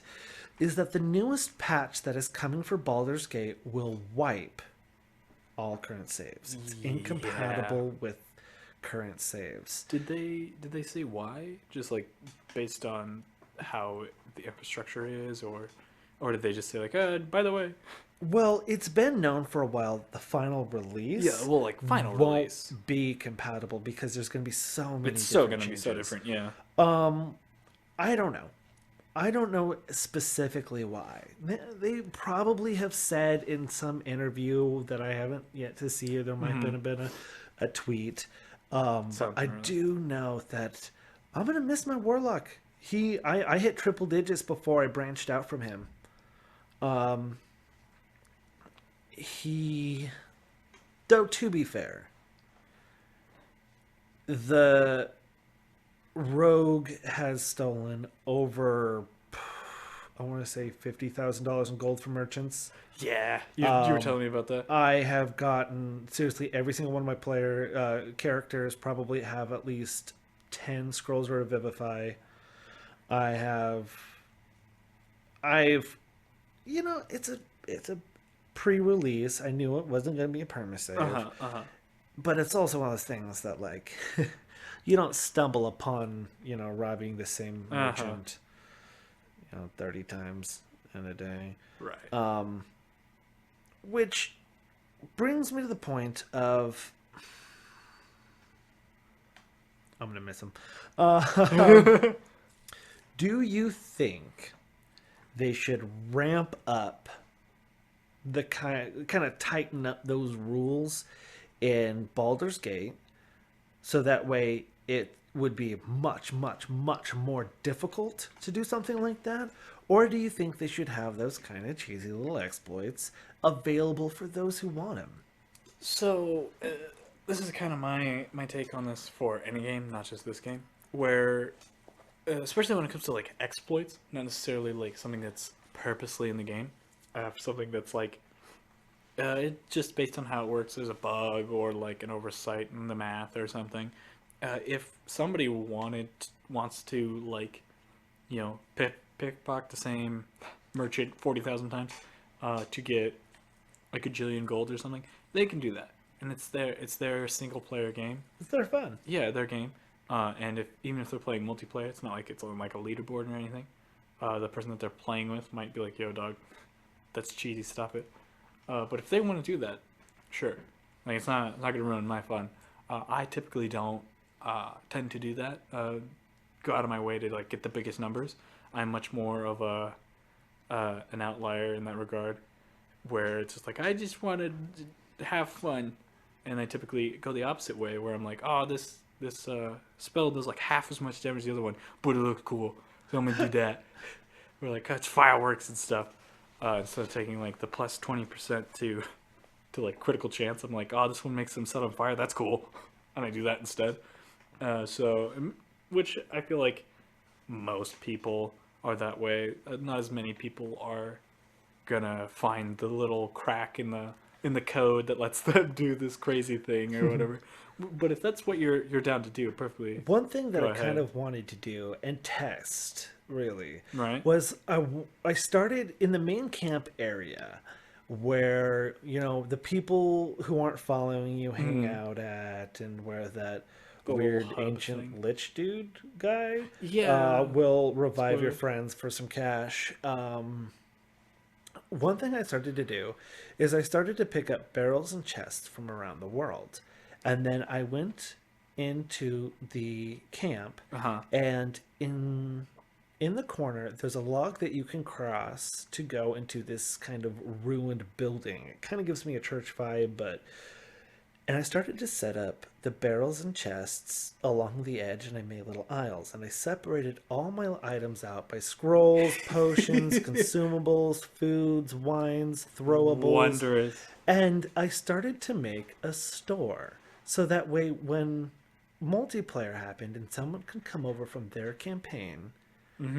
is that the newest patch that is coming for Baldur's Gate will wipe all current saves. It's Yeah. incompatible with current saves. Did they say why? Just like based on how the infrastructure is, or did they just say like, by the way? Well, it's been known for a while the final Yeah, release well, like final won't release. be compatible because there's going to be so many It's so different gonna be so changes. different. Yeah. I don't know. I don't know specifically why. They probably have said in some interview that I haven't yet to see, or there might have been a tweet. But I Something or other. do know that I'm gonna miss my warlock. I hit triple digits before I branched out from him. He, though, to be fair, the rogue has stolen over, I want to say, $50,000 in gold from merchants. Yeah, you were telling me about that. I have gotten seriously every single one of my player characters probably have at least 10 scrolls of Revivify. I have, I've, it's a pre-release. I knew it wasn't going to be a Uh permasave, huh. Uh huh. but it's also one of those things that like you don't stumble upon, robbing the same Uh huh. merchant, 30 times in a day. Right. Which brings me to the point of I'm gonna miss him. Do you think they should ramp up the kind of tighten up those rules in Baldur's Gate so that way it would be much, much, much more difficult to do something like that? Or do you think they should have those kind of cheesy little exploits available for those who want them? So this is kind of my take on this for any game, not just this game, where especially when it comes to like exploits, not necessarily like something that's purposely in the game, something that's like it just based on how it works. There's a bug or like an oversight in the math or something. If somebody wants to like pickpocket the same merchant 40,000 times to get a gajillion gold or something, they can do that, and it's their single player game. It's their fun. Yeah, their game. And if even if they're playing multiplayer, it's not like it's on like a leaderboard or anything. The person that they're playing with might be like, "Yo, dog, that's cheesy. Stop it." But if they want to do that, sure. Like it's not gonna ruin my fun. I typically don't tend to do that. Go out of my way to like get the biggest numbers. I'm much more of a an outlier in that regard, where it's just like I just want to have fun, and I typically go the opposite way, where I'm like, oh, this spell does like half as much damage as the other one, but it looks cool, so I'm gonna do that. We're like, it's fireworks and stuff. Instead of taking like the plus 20% to like critical chance, I'm like, oh, this one makes them set on fire. That's cool, and I do that instead. Which I feel like most people are that way. Not as many people are gonna find the little crack in the code that lets them do this crazy thing or whatever. But if that's what you're down to do, perfectly One thing that go I kind ahead. of wanted to do and test really Right? was I started in the main camp area. where the people who aren't following you hang Mm, out at, and where that the little weird hub thing. ancient lich dude guy Yeah. will revive your Spoilers. friends for some cash. One thing I started to do is I started to pick up barrels and chests from around the world. And then I went into the camp, Uh huh. and in the corner there's a log that you can cross to go into this kind of ruined building. It kind of gives me a church vibe, but and I started to set up the barrels and chests along the edge, and I made little aisles. And I separated all my items out by scrolls, potions, consumables, foods, wines, throwables. Wondrous. And I started to make a store. So that way, when multiplayer happened and someone could come over from their campaign,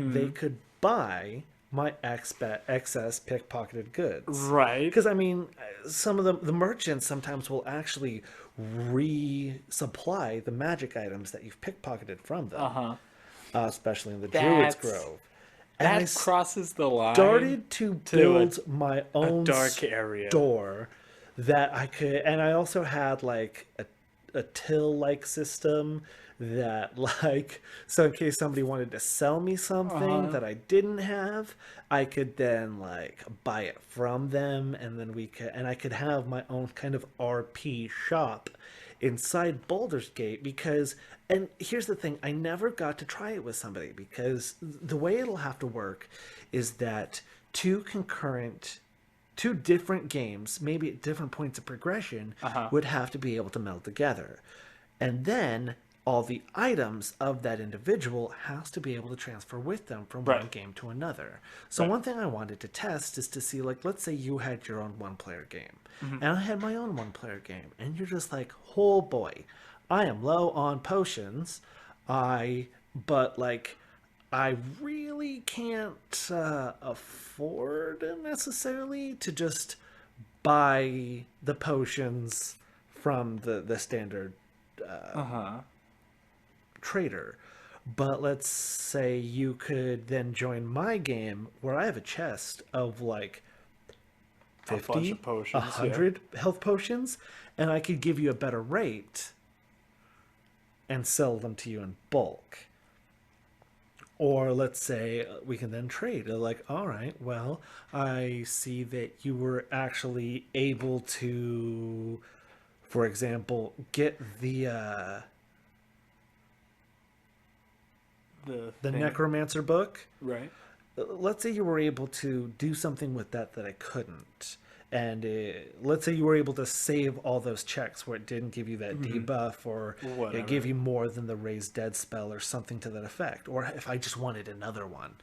they Mm-hmm. could buy my excess pickpocketed goods. Right. Because I mean, some of the merchants sometimes will actually resupply the magic items that you've pickpocketed from Uh them, huh. especially in the Druid's That's Grove. And I that crosses the line started to to build my a own dark area. store that I could, and I also had like a till like system that like, so in case somebody wanted to sell me Uh something huh. that I didn't have, I could then like buy it from them, and then I could have my own kind of RP shop inside Baldur's Gate. Because, and here's the thing, I never got to try it with somebody, because the way it'll have to work is that two different games, maybe at different points of progression, Uh huh. would have to be able to meld together. And then all the items of that individual has to be able to transfer with them from Right. one game to another. So Right. one thing I wanted to test is to see, like, let's say you had your own one player game Mm-hmm. and I had my own one player game, and you're just like, oh boy, I am low on potions. But like, I really can't afford necessarily to just buy the potions from the standard Uh huh. trader. But let's say you could then join my game where I have a chest of like A bunch 50, of a potions. Yeah. 100 health potions, and I could give you a better rate and sell them to you in bulk. Or let's say we can then trade. Like, all right, well, I see that you were actually able to, for example, get The the thing. necromancer book. Right. Let's say you were able to do something with that I couldn't. And let's say you were able to save all those checks where it didn't give you that Mm-hmm. debuff, or it gave Whatever. you more than the raised dead spell or something to that effect. Or if I just wanted another one,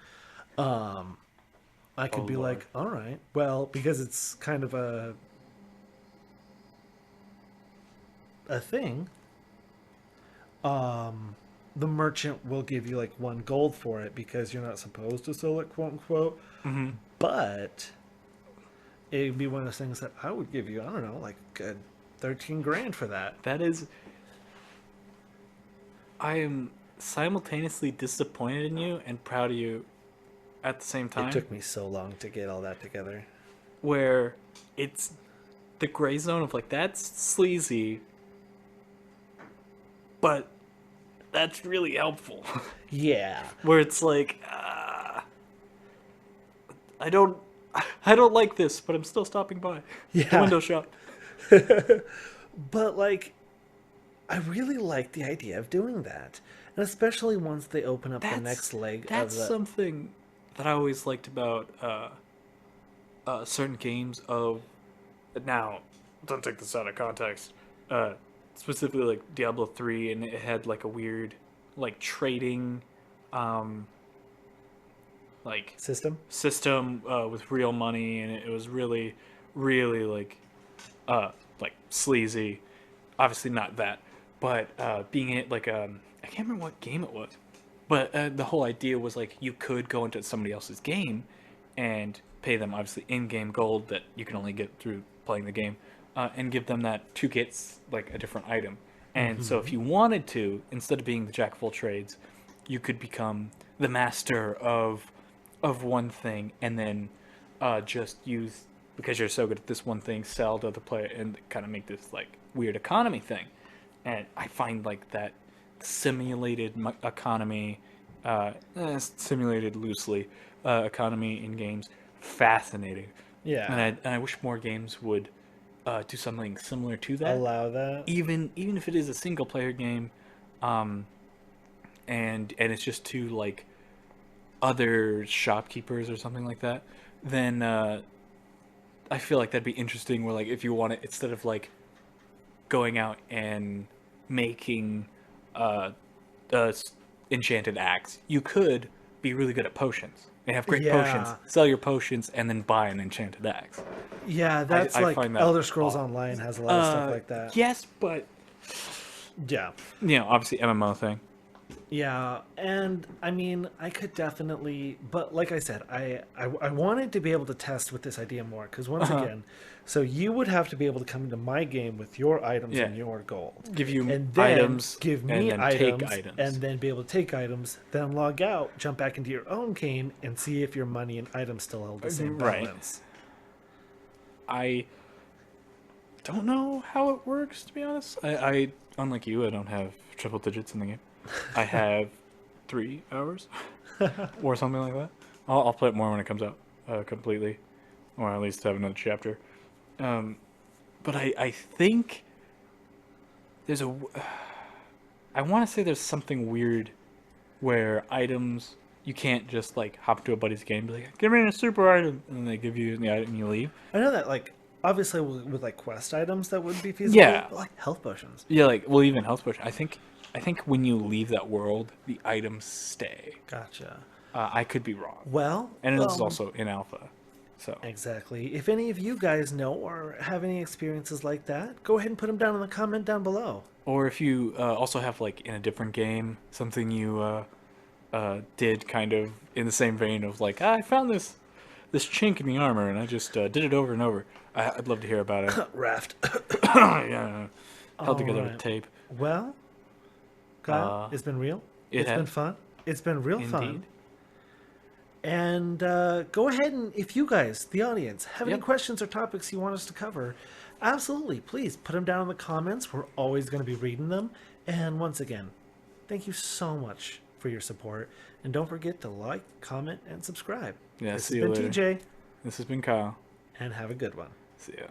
I Oh could be lord. like, all right, well, because it's kind of a thing, the merchant will give you like 1 gold for it because you're not supposed to sell it, quote unquote. Mm-hmm. But it'd be one of those things that I would give you, I don't know, like 13 grand for that. That is. I am simultaneously disappointed in you and proud of you at the same It time. took me so long to get all that together. Where it's the gray zone of like that's sleazy, but that's really helpful. Yeah. Where it's like I don't I don't like this, but I'm still stopping by the Yeah. window shop. But like, I really like the idea of doing that. And especially once they open up the That's next leg of that's the something that I always liked about certain games. Of now, don't take this out of context. Specifically, like Diablo 3, and it had like a weird, like trading, um, like system. system with real money, and it was really, really uh, like sleazy. Obviously, not that, but being it like I can't remember what game it was, but the whole idea was like you could go into somebody else's game and pay them obviously in-game gold that you can only get through playing the game, and give them that to get like a different item. And so if you wanted to, instead of being the jack of all trades, you could become the master of one thing, and then just use because you're so good at this one thing, sell to other player and kind of make this like weird economy thing. And I find like that simulated economy, simulated loosely, economy in games fascinating. Yeah. And I wish more games would do something similar to that. Allow that. Even if it is a single player game, um, and it's just to like other shopkeepers or something like that, then I feel like that'd be interesting. Where like if you want it, instead of like going out and making uh, uh enchanted axe, you could be really good at potions and have great potions, Yeah. sell your potions, and then buy an enchanted axe. Yeah, that's I like find that Elder Scrolls aw- Online has a lot of stuff like that. yes, but Yeah. obviously MMO thing. Yeah, and I mean, I could definitely, but like I said, I wanted to be able to test with this idea more because once again, so you would have to be able to come into my game with your items Yeah, and your gold, give you and then items give and me then take items, items. and then be able to take items, then log out, jump back into your own game, and see if your money and items still hold the same Right. balance. I don't know how it works, to be honest. I unlike you, I don't have triple digits in the game. I have 3 hours or something like that. I'll play it more when it comes out completely, or at least have another chapter. Um, but I think there's a. I want to say there's something weird where items you can't just like hop to a buddy's game and be like, give me a super item, and they give you the item and you leave. I know that like obviously with like quest items that would be feasible, Yeah, but like health potions. yeah, like well, even health potion. I think when you leave that world, the items stay. Gotcha. I could be wrong, Well, and this is also in alpha, so exactly. If any of you guys know or have any experiences like that, go ahead and put them down in the comment down below. or if you also have like in a different game something you did kind of in the same vein of like I found this chink in the armor and I just did it over and over. I'd love to hear about it. Raft. Yeah, held All together with right. tape. Well, Kyle, Uh, it's been real. it It's been has fun. It's been real indeed. fun. And go ahead and if you guys, the audience, have any Yep. questions or topics you want us to cover, absolutely, please put them down in the comments. We're always going to be reading them. And once again, thank you so much for your support. And don't forget to like, comment, and subscribe. Yeah. This See has you been later. TJ, This has been Kyle. and have a good one. See ya.